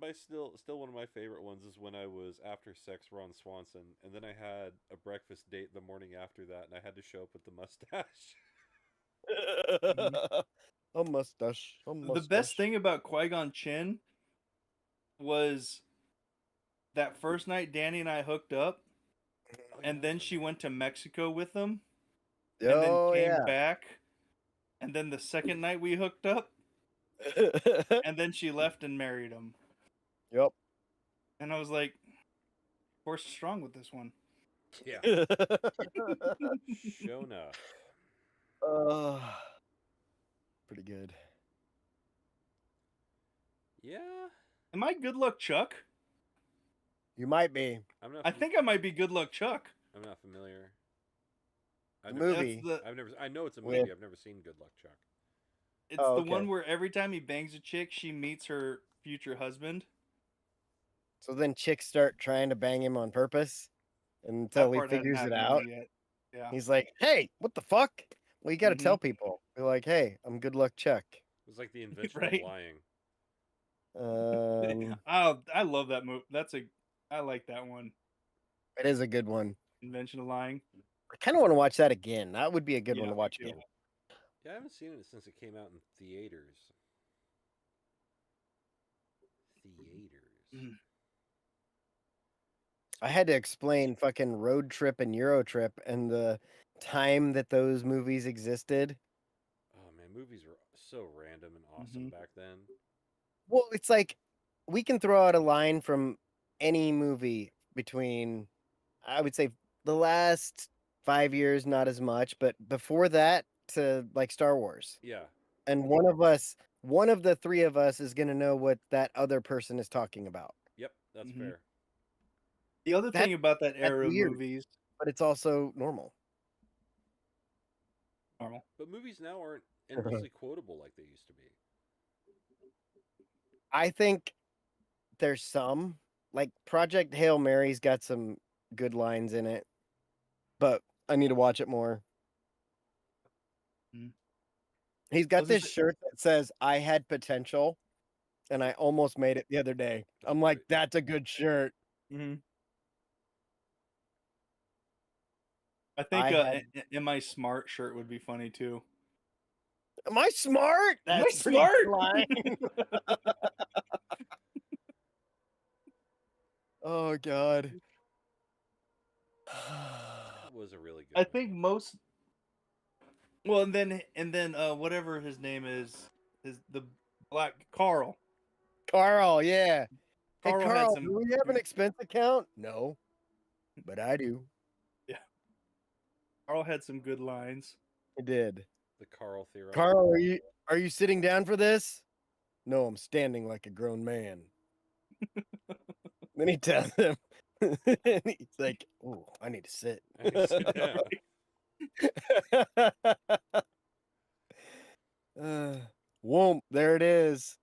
My still one of my favorite ones is when I was after sex Ron Swanson, and then I had a breakfast date the morning after that, and I had to show up with the mustache. A mustache. A The mustache. best thing about Qui-Gon Chin was that first night Danny and I hooked up, and then she went to Mexico with him, and then Oh came yeah. back, and then the second night we hooked up, and then she left and married him. Yep. And I was like, "Force is strong with this one." Yeah. Show enough. Pretty good. Yeah. Am I Good Luck Chuck? You might be. I'm not. I think I might be Good Luck Chuck. I'm not familiar. The I've never, movie. That's I've never. I know it's a With- movie. I've never seen Good Luck Chuck. It's Oh, the okay. one where every time he bangs a chick, she meets her future husband. So then chicks start trying to bang him on purpose until That he part hasn't figures it happened to out. me yet. Yeah. He's like, "Hey, what the fuck?" Well, you got to Mhm. tell people. Be like, "Hey, I'm Good Luck Chuck." It was like the invention Right. of lying. I love that movie. I like that one. It is a good one. Invention of Lying. I kind of want to watch that again. That would be a good one Yeah, to watch me too. again. Yeah, I haven't seen it since it came out in theaters. Mm. I had to explain fucking Road Trip and Euro Trip and the time that those movies existed. Oh man, movies were so random and awesome Mhm. back then. Well, it's like we can throw out a line from any movie between, I would say, the last 5 years, not as much, but before that to like Star Wars. Yeah. And one of the three of us is going to know what that other person is talking about. Yep, that's Mhm. fair. The other That- thing about that era of weird. movies, But it's also normal. normal. But movies now aren't endlessly quotable like they used to be. I think there's some, like Project Hail Mary's got some good lines in it, but I need to watch it more. Mm. He's got Was it this shirt that says "I had potential," and I almost made it the other day. I'm like, great. that's a good shirt. Mm-hmm. I think I had. in my smart shirt would be funny too. Am I smart? Am I That's a pretty good smart? line. Oh God. That was a really good I movie. think most. Well, and then whatever his name is the black Carl. Carl, yeah. Hey Carl had Carl, some. do we have an expense account? No, but I do. Yeah. Carl had some good lines. I did. The Carl theorem. Carl, are you sitting down for this? No, I'm standing like a grown man. Then he tells him, and he's like, "Oh, I need to sit." I need to sit down. Whoomp, there it is.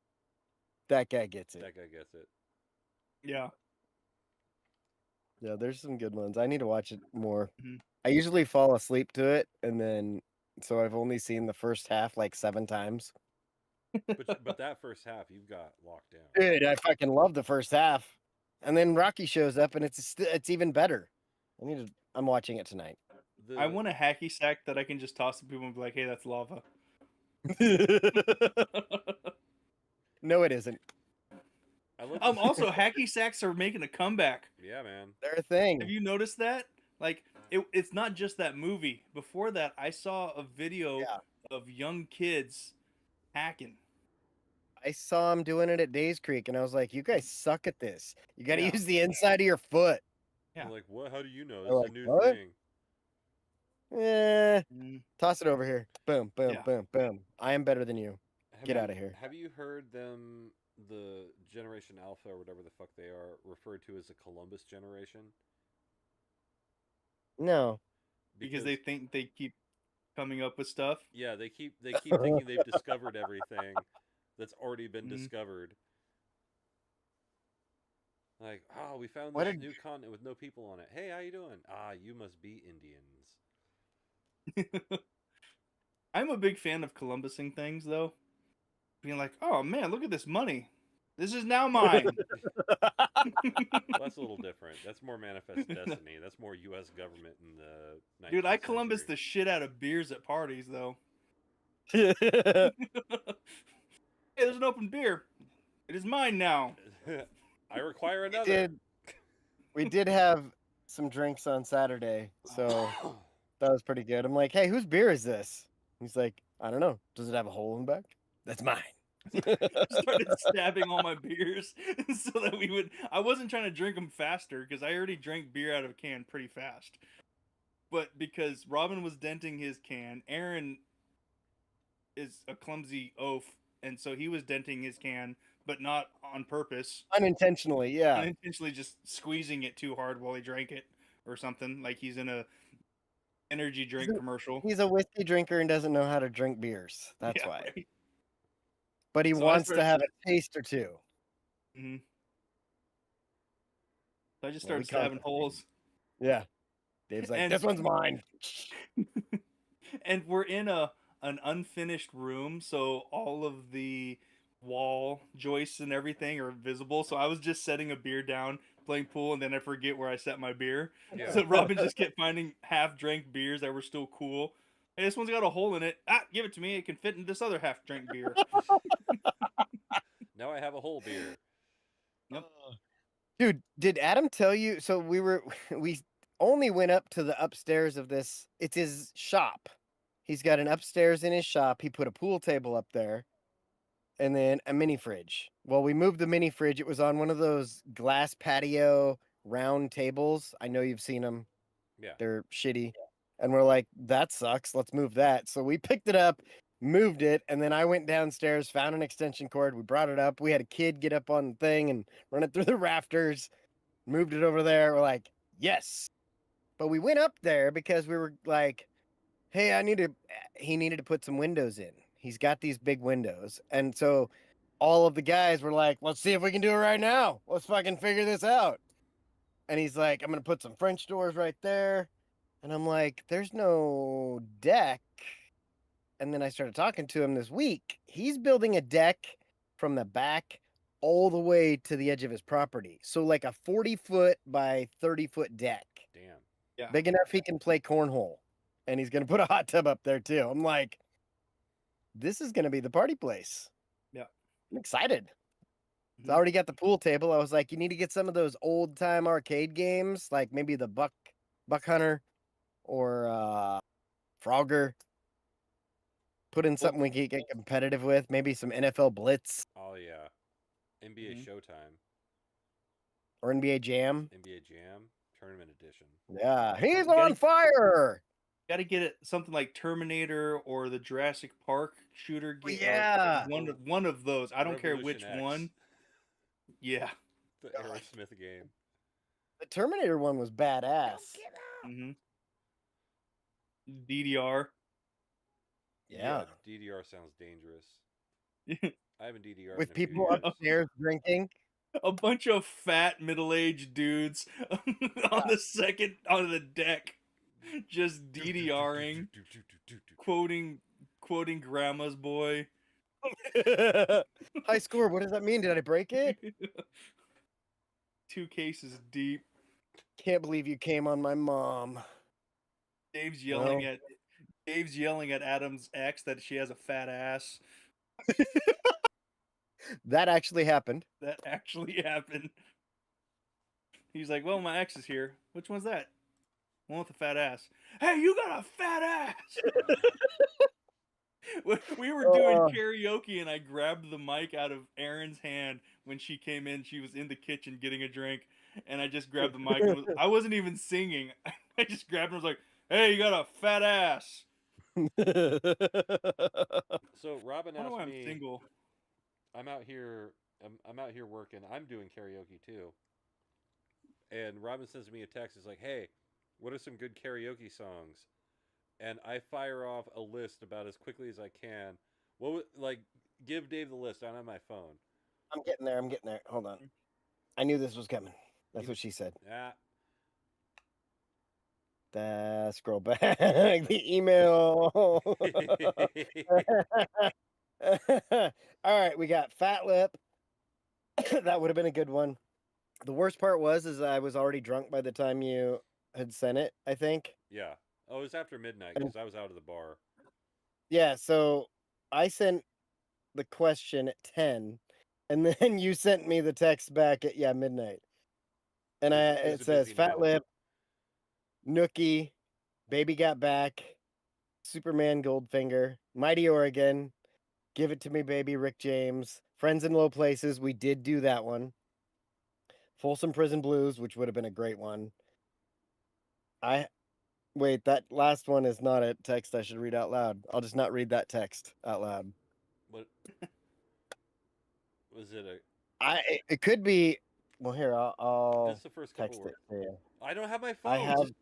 That guy gets it. That guy gets it. Yeah. Yeah, there's some good ones. I need to watch it more. Mhm. I usually fall asleep to it, and then so I've only seen the first half like 7 times. But that first half you've got locked down. Dude, I fucking love the first half, and then Rocky shows up, and it's even better. I'm watching it tonight. I want a hacky sack that I can just toss to people and be like, "Hey, that's lava." No, it isn't. Also, hacky sacks are making a comeback. Yeah, man. They're a thing. Have you noticed that? Like, it's not just that movie. Before that, I saw a video Yeah. of young kids hacking. I saw him doing it at Days Creek, and I was like, "You guys suck at this. You got to Yeah. use the inside of your foot." Yeah. You're like, what? How do you know? They're This is like, a new "What?" thing. Eh, toss it over here. Boom, boom, Yeah. boom, boom. I am better than you. Get out of here. Have you heard them, the Generation Alpha or whatever the fuck they are, referred to as the Columbus generation? No. Because they think they keep coming up with stuff. Yeah, they keep thinking they've discovered everything that's already been Mhm. discovered. Like, oh, we found What this a- new continent with no people on it. Hey, how you doing? Ah, you must be Indians. I'm a big fan of Columbusing things, though. Being like, "Oh man, look at this money. This is now mine." Well, that's a little different. That's more Manifest Destiny. That's more U.S. government in the 19th Dude, I Columbus century. the shit out of beers at parties, though. Yeah. Hey, there's an open beer. It is mine now. I require another. We did have some drinks on Saturday, so that was pretty good. I'm like, "Hey, whose beer is this?" He's like, "I don't know. Does it have a hole in the back?" "That's mine." Started stabbing all my beers so that we would. I wasn't trying to drink them faster because I already drank beer out of a can pretty fast. But because Robin was denting his can, Aaron is a clumsy oaf, and so he was denting his can, but not on purpose. Unintentionally, yeah. Unintentionally just squeezing it too hard while he drank it or something. Like he's in a energy drink commercial. He's a whiskey drinker and doesn't know how to drink beers. That's Yeah, why. right? But he So I wants to started- have a taste or two. Mhm. So I just Well, we started stabbing contemplated. holes. Yeah. Dave's like, And- "This one's mine." And we're in an unfinished room, so all of the wall joists and everything are visible. So I was just setting a beer down, playing pool, and then I forget where I set my beer. Yeah. So Robin just kept finding half-drank beers that were still cool. Hey, this one's got a hole in it. Ah, give it to me. It can fit in this other half-drank beer. Now I have a whole beer. Dude, did Adam tell you? So we only went up to the upstairs of this. It's his shop. He's got an upstairs in his shop. He put a pool table up there and then a mini fridge. Well, we moved the mini fridge. It was on one of those glass patio round tables. I know you've seen them. Yeah. They're shitty. And we're like, that sucks. Let's move that. So we picked it up, moved it, and then I went downstairs, found an extension cord. We brought it up. We had a kid get up on the thing and run it through the rafters, moved it over there. We're like, yes. But we went up there because we were like, hey, he needed to put some windows in. He's got these big windows. And so all of the guys were like, let's see if we can do it right now. Let's fucking figure this out. And he's like, I'm going to put some French doors right there. And I'm like, there's no deck. And then I started talking to him this week. He's building a deck from the back all the way to the edge of his property. So like a 40-foot by 30-foot deck. Damn. Yeah. Big enough he can play cornhole. And he's going to put a hot tub up there too. I'm like, this is going to be the party place. Yeah. I'm excited. It's Mhm. already got the pool table. I was like, you need to get some of those old time arcade games, like maybe the Buck Hunter or Frogger. Put in something we can get competitive with. Maybe some NFL Blitz Oh yeah. NBA Mhm. Showtime, or NBA Jam. NBA Jam Tournament Edition. Yeah, he's gotta- on fire. Got to get it something like Terminator or the Jurassic Park shooter game. Yeah. one of those. I don't care which Revolution X, one. Yeah. The God. Aerosmith game. The Terminator one was badass. Mm-hmm. DDR. Yeah. DDR sounds dangerous. I haven't DDR With in a few people years. upstairs drinking. A bunch of fat middle-aged dudes on the deck, just DDRing, quoting Grandma's Boy. High score. What does that mean? Did I break it? 2 cases deep. Can't believe you came on my mom. Dave's yelling at Adam's ex that she has a fat ass. That actually happened. That actually happened. He's like, well, my ex is here. Which one's that? One with the fat ass. Hey, you got a fat ass! We were doing karaoke and I grabbed the mic out of Erin's hand when she came in. She was in the kitchen getting a drink. And I just grabbed the mic. I wasn't even singing. I just grabbed her and was like, hey, you got a fat ass. So Robin I don't know why asked I'm me. single. I'm out here. I'm out here working. I'm doing karaoke too. And Robin sends me a text. It's like, "Hey, what are some good karaoke songs?" And I fire off a list about as quickly as I can. Give Dave the list. I don't have my phone. I'm getting there. Hold on. I knew this was coming. That's what she said. Scroll back. The email. All right, we got Fat Lip. That would have been a good one. The worst part was I was already drunk by the time you had sent it, I think. Yeah. Oh, it was after midnight because I was out of the bar. Yeah, so I sent the question at 10, and then you sent me the text back at midnight. And it says Fat Lip, Nookie, Baby Got Back, Superman Goldfinger, Mighty Oregon, Give It to Me Baby, Rick James, Friends in Low Places. We did do that one. Folsom Prison Blues, which would have been a great one. Wait, that last one is not a text I should read out loud. I'll just not read that text out loud. What was it? It could be. Well, here I'll This is the first couple text it words. to you. I don't have my phone.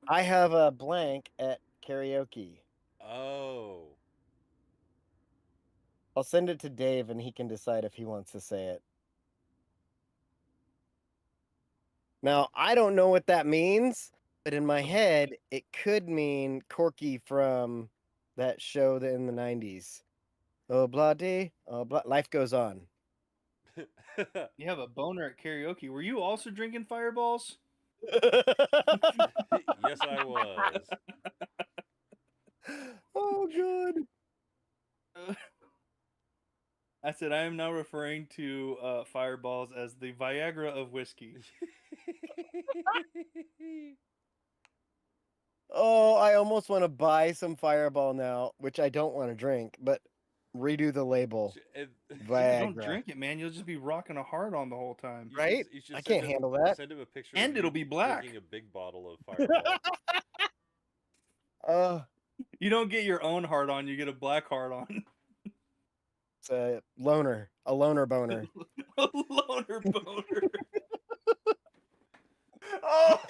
I have a blank at karaoke. Oh. I'll send it to Dave and he can decide if he wants to say it. Now, I don't know what that means, but in my head, it could mean Corky from that show in the 90s. Oh, blah, dee, oh, blah. Life Goes On. You have a boner at karaoke. Were you also drinking Fireballs? Yes, I was. Oh, good. I said I am now referring to Fireballs as the Viagra of whiskey. Oh, I almost want to buy some Fireball now, which I don't want to drink, but redo the label. Viagra. Don't drink it, man. You'll just be rocking a hard on the whole time. Right? I can't handle that. Send him a picture. And of it'll you be black. Drinking a big bottle of Fireball. You don't get your own hard on. You get a black hard on. It's a loner boner. A loner boner. Oh,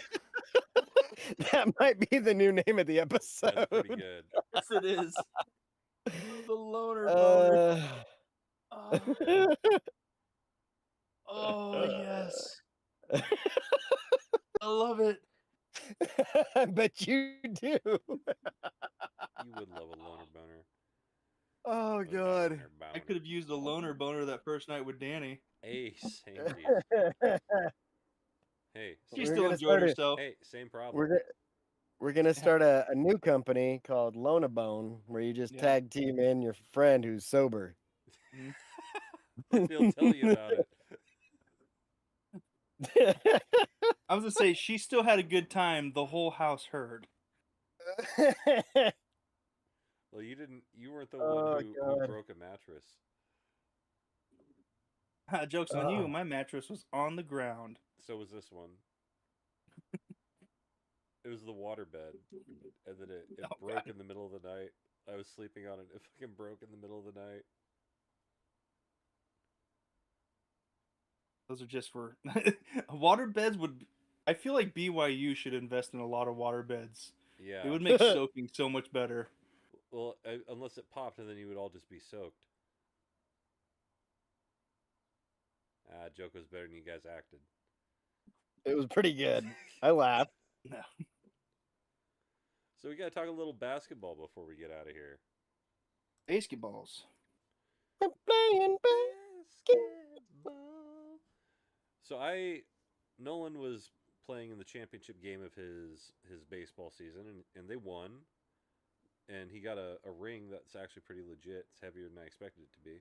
that might be the new name of the episode. That's pretty good. Yes, it is. The loner boner. Oh yes, I love it. I bet you do. You would love a loner boner. Oh A god. loner I boner. could have used a loner boner that first night with Danny. Hey, same deal. Hey, She We're still gonna enjoyed start a herself. hey, same problem. we're gonna start a new company called Lonabone where you just Yeah. tag team in your friend who's sober. Mhm. And he'll tell you about it. I was gonna say she still had a good time. The whole house heard. Well, you didn't. You weren't the Oh, one who God. broke a mattress. Joke's on you. Oh. My mattress was on the ground. So was this one. It was the water bed, and then it Oh, broke God. in the middle of the night. I was sleeping on it. It fucking broke in the middle of the night. Those are just for water beds. Would I feel like BYU should invest in a lot of water beds? Yeah. It would make soaking so much better. Well, unless it popped, and then you would all just be soaked. Joke was better than you guys acted. It was pretty good. I laughed. No. So we gotta talk a little basketball before we get out of here. Basketballs. We're playing Basketball. So Nolan was playing in the championship game of his baseball season, and they won. And he got a ring that's actually pretty legit. It's heavier than I expected it to be.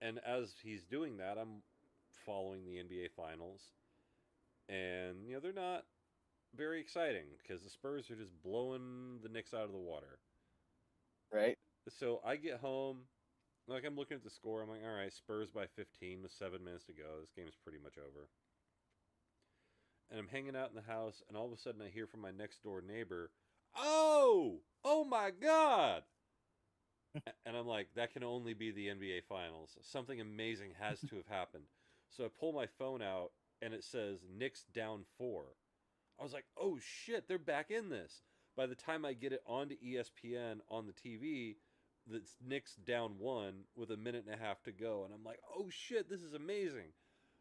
And as he's doing that, I'm following the NBA Finals, and they're not very exciting because the Spurs are just blowing the Knicks out of the water. right? So I get home, like I'm looking at the score. I'm like, all right, Spurs by 15 with 7 minutes to go. This game's pretty much over. And I'm hanging out in the house, and all of a sudden I hear from my next door neighbor, "Oh my God!" And I'm like, that can only be the NBA Finals. Something amazing has to have happened. So I pull my phone out, and it says Knicks down 4. I was like, oh shit, they're back in this. By the time I get it onto ESPN on the TV, the Knicks down 1 with a minute and a half to go. And I'm like, oh shit, this is amazing.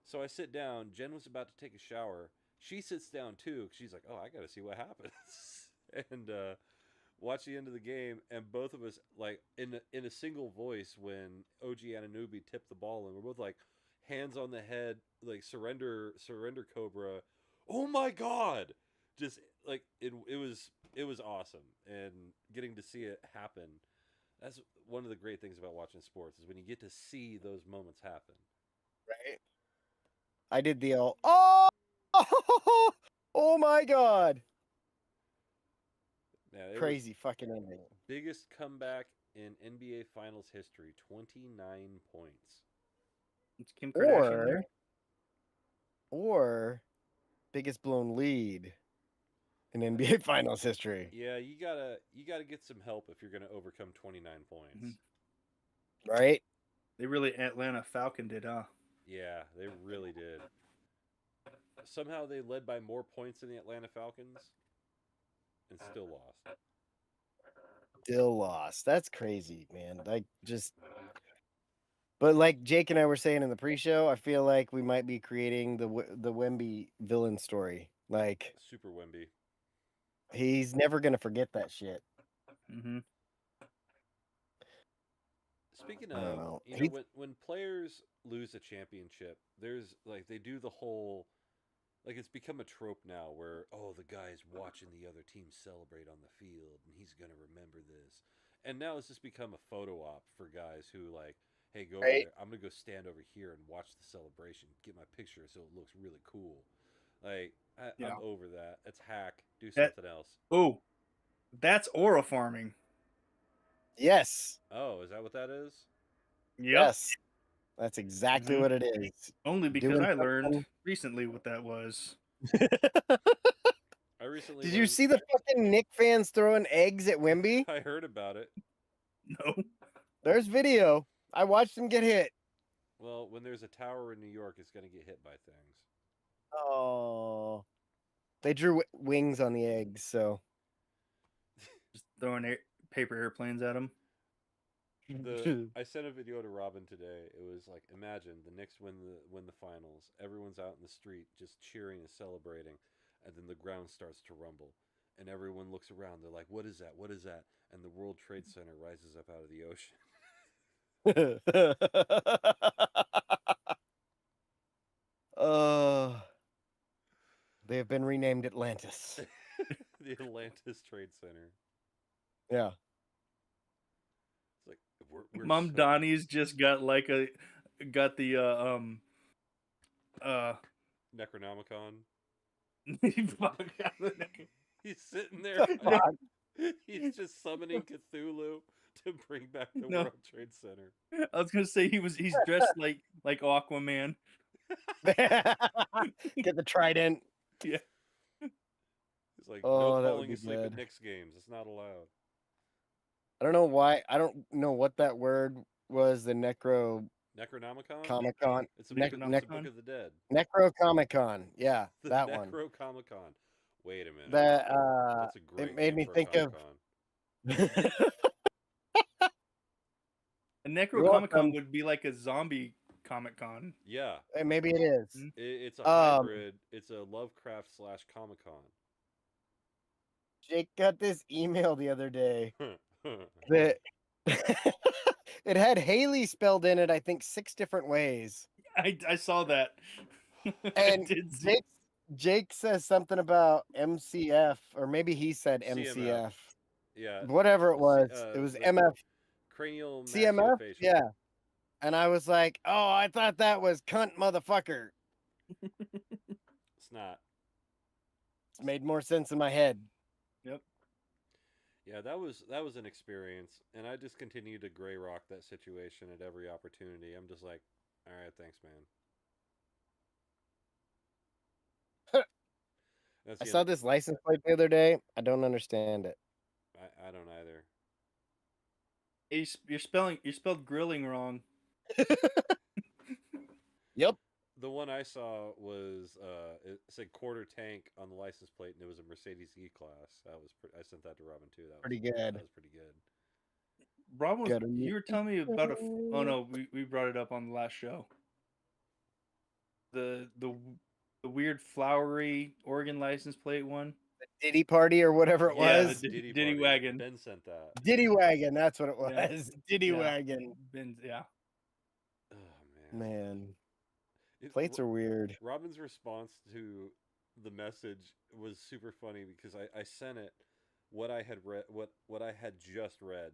So I sit down. Jen was about to take a shower. She sits down too. She's like, oh, I got to see what happens. And watch the end of the game, and both of us, like, in a single voice, when OG Anunoby tipped the ball, and we're both like, hands on the head, like, surrender Cobra. Oh my God! Just like it was awesome, and getting to see it happen. That's one of the great things about watching sports, is when you get to see those moments happen. Right. I did the old oh my God. Yeah, it was Crazy fucking ending. biggest comeback in NBA Finals history, 29 points. It's Kim Kardashian Or there. or biggest blown lead in NBA Finals history. Yeah, you gotta get some help if you're gonna overcome 29 points. Mhm. Right? They really Atlanta Falcon did, huh? Yeah, they really did. Somehow they led by more points than the Atlanta Falcons, and still lost. Still lost. That's crazy, man. Like, just. But like Jake and I were saying in the pre-show, I feel like we might be creating the Wemby villain story. Like, Super Wemby. he's never gonna forget that shit. Mm-hmm. Speaking I don't of, know. when players lose a championship, there's like they do the whole, like, it's become a trope now where, oh, the guy's watching the other team celebrate on the field and he's gonna remember this. And now it's just become a photo op for guys who, like, hey, go over Right. there. I'm gonna go stand over here and watch the celebration, get my picture so it looks really cool. Like, Yeah. I'm over that. It's hack. Do That- something else. Oh, that's aura farming. Yes. Oh, is that what that is? Yep. Yes. That's exactly Mhm. what it is. Only because Doing I learned something. recently what that was. I recently Did you learned- see the fucking Nick fans throwing eggs at Wemby? I heard about it. No. There's video. I watched him get hit. Well, when there's a tower in New York, it's going to get hit by things. Oh. They drew wings on the eggs, so Just throwing paper airplanes at him. I sent a video to Robin today. It was like, imagine the Knicks win the finals. Everyone's out in the street just cheering and celebrating, and then the ground starts to rumble, and everyone looks around. They're like, "What is that? What is that?" And the World Trade Center rises up out of the ocean. They have been renamed Atlantis. The Atlantis Trade Center. Yeah. It's like we're Mom so- Donnie's just got like got the Necronomicon. fuck. He's sitting there. Fuck. He's just summoning Cthulhu to bring back the No. World Trade Center. I was gonna say he's dressed like Aquaman. Get the trident. He's like, Oh, no that would falling be asleep at good. Knicks games. It's not allowed. I don't know why. I don't know what that word was. The Necro Necronomicon? Comic Con. It's a book, of, it's a Necronomicon? book of the dead. Necro Comic Con. Yeah, The that one. Necronomicon. Wait a minute. That That's a great it made name me for a think of. Comic-Con. A You're Necronomicon welcome. would be like a zombie Comic Con. Yeah. Maybe it is. Mm. It's a Um, hybrid. It's a Lovecraft / Comic-Con. Jake got this email the other day that it had Haley spelled in it. I think 6 different ways. I saw that. I And did see- Jake says something about MCF, or maybe he said CMF. MCF. Yeah. Whatever it was. It was the MF. Cranial CMF? maxillofacial. Yeah. And I was like, oh, I thought that was cunt motherfucker. It's not. It made more sense in my head. Yeah, that was an experience, and I just continue to gray rock that situation at every opportunity. I'm just like, all right, thanks, man. That's I the saw end. this license plate the other day. I don't understand it. I don't either. you're spelled grilling wrong. Yep. The one I saw was it said quarter tank on the license plate, and it was a Mercedes E-Class. That was I sent that to Robin too. That Pretty was, good. That was pretty good. Rob was Gotta meet- you were telling me about oh no, we brought it up on the last show. The weird flowery Oregon license plate one. Diddy party or whatever it Yeah, was. the Diddy Diddy party. wagon. Ben sent that. Diddy wagon. That's what it was. Yeah. Diddy Yeah. wagon. Yeah. Oh man. Man, It- plates are weird. Robin's response to the message was super funny because I sent it what I had read what I had just read,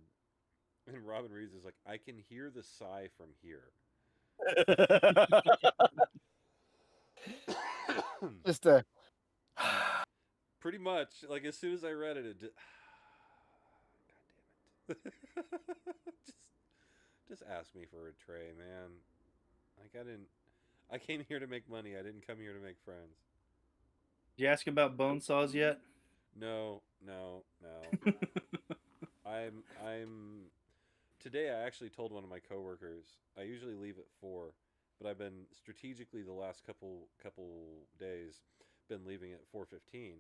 and Robin reads is like, I can hear the sigh from here. Just a. Pretty much, like as soon as I read it, it did. God damn it! just ask me for a tray, man. Like I came here to make money. I didn't come here to make friends. Did you ask about bone saws yet? No. I'm today I actually told one of my coworkers, I usually leave at 4, but I've been strategically the last couple days been leaving at 4:15.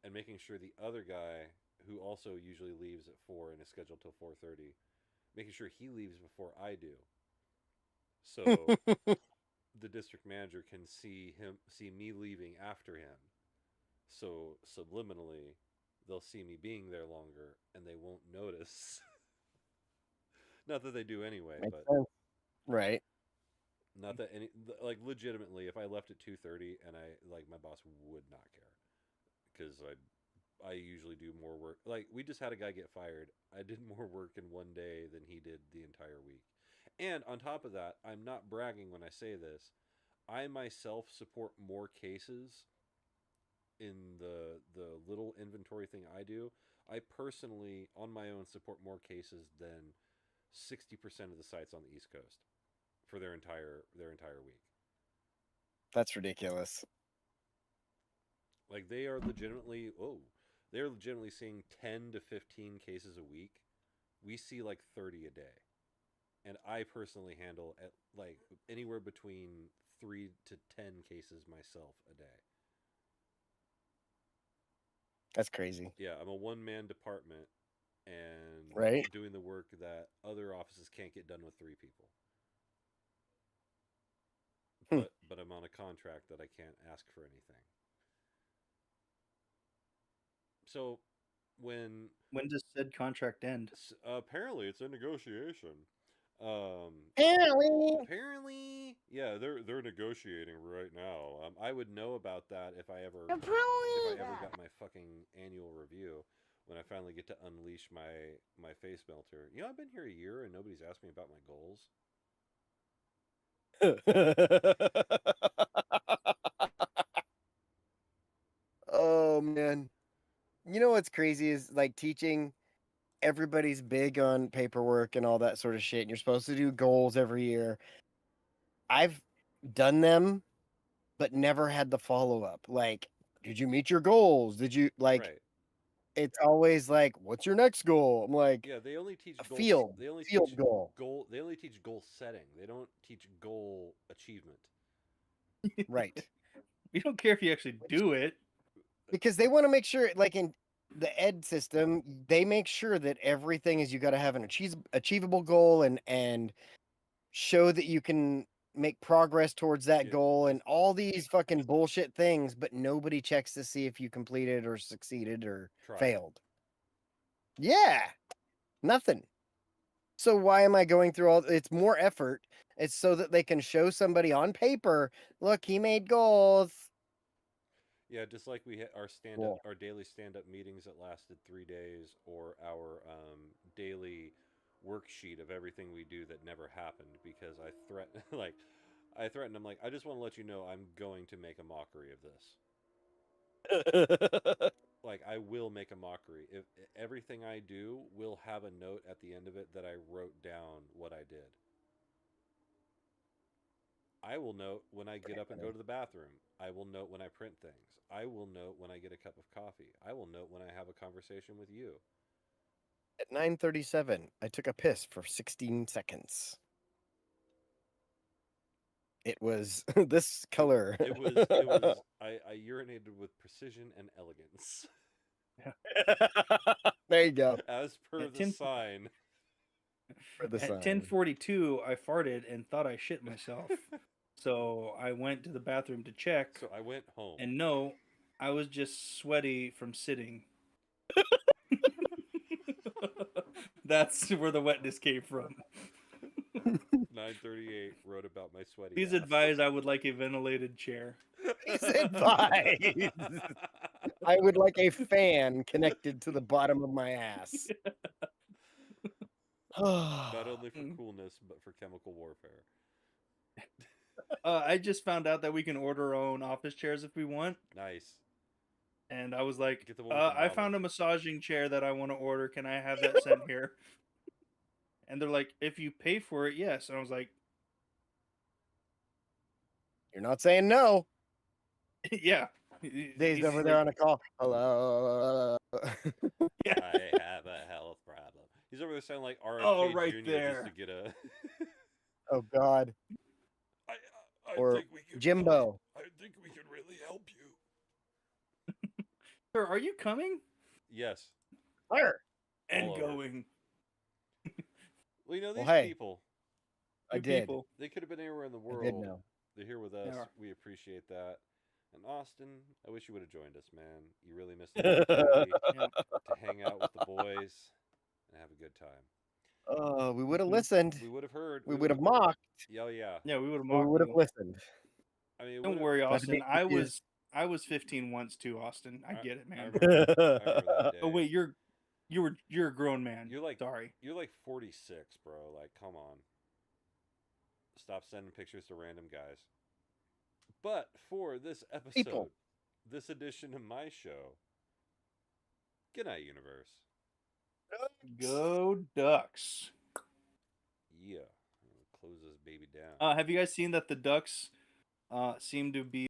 And making sure the other guy who also usually leaves at 4 and is scheduled till 4:30, making sure he leaves before I do. So the district manager can see me leaving after him. So subliminally, they'll see me being there longer, and they won't notice. Not that they do anyway, Makes but sense. Right. not that like legitimately, if I left at 2:30 and my boss would not care, because I usually do more work. Like we just had a guy get fired. I did more work in one day than he did the entire week. And on top of that, I'm not bragging when I say this. I myself support more cases in the little inventory thing I do. I personally, on my own, support more cases than 60% of the sites on the East Coast for their entire week. That's ridiculous. Like they're legitimately seeing 10 to 15 cases a week. We see like 30 a day. And I personally handle at like anywhere between 3 to 10 cases myself a day. That's crazy. Yeah, I'm a one-man department, and Right. doing the work that other offices can't get done with 3 people. But I'm on a contract that I can't ask for anything. So when When does said contract end? apparently it's a negotiation. Apparently. Apparently, yeah, they're negotiating right now. I would know about that if I ever got my fucking annual review, when I finally get to unleash my face melter. You know, I've been here a year and nobody's asked me about my goals. Oh man. You know what's crazy is like teaching, everybody's big on paperwork and all that sort of shit. And you're supposed to do goals every year. I've done them, but never had the follow up. Like, did you meet your goals? Did you like Right. it's always like, what's your next goal? I'm like, Yeah, they only teach a goal. field. They only Field teach goal. goal. They only teach goal setting. They don't teach goal achievement. Right. We don't care if you actually do it. Because they want to make sure, like in the ed system, they make sure that everything is, you got to have an achievable goal and show that you can make progress towards that Yeah, goal and all these fucking bullshit things, but nobody checks to see if you completed or succeeded or Try. failed. Yeah, nothing. So why am I going through all? It's more effort. It's so that they can show somebody on paper, look, he made goals. Yeah, just like we had our Cool. our daily stand up meetings that lasted 3 days, or our daily worksheet of everything we do that never happened, because I threatened I threatened. I'm like, I just want to let you know I'm going to make a mockery of this. Like, I will make a mockery. If everything I do will have a note at the end of it that I wrote down what I did. I will note when I get up and go to the bathroom. I will note when I print things. I will note when I get a cup of coffee. I will note when I have a conversation with you. At 9:37, I took a piss for 16 seconds. It was this color. It was I urinated with precision and elegance. There you go. As per At the 10 sign. For the At sign. 10:42, I farted and thought I shit myself. So I went to the bathroom to check, So I went home. and no, I was just sweaty from sitting. That's where the wetness came from. 9:38 wrote about my sweaty Please ass. advise I would like a ventilated chair. Please advise. I would like a fan connected to the bottom of my ass. Not only for coolness, but for chemical warfare. I just found out that we can order our own office chairs if we want. Nice. And I was like, Get the one with the I model. found a massaging chair that I want to order. Can I have that sent here? And they're like, if you pay for it, yes. And I was like, You're not saying no. yeah. Dave's over there on a call. Hello. Yeah. I have a health problem. He's over there sounding like RFK Oh, right Jr. there. just to get a. Oh God. I Or think we can Jimbo. I think we can really help you. Sir, are you coming? Yes. Fire. And All over. going. Well, you know, these Well, hey. people, I Two did. people. they could have been anywhere in the I world. did know. They're here with us. are. We appreciate that. And Austin, I wish you would have joined us, man. You really missed an opportunity Yeah. to hang out with the boys and have a good time. Oh, we would have Mhm. listened. We would have heard. We would have mocked. Yeah, yeah. Yeah, we would have We mocked would have you. listened. I mean, it Don't would've- worry, Not to Austin. be confused. I was 15 once too, Austin. I get it, I man. remember that day. Oh wait, you're a grown man. You're like sorry. You're like 46, bro. Like, come on. Stop sending pictures to random guys. But for this episode, People. this edition of my show, good night, universe. Go Ducks. Yeah. I'm gonna close this baby down. Have you guys seen that the Ducks seem to be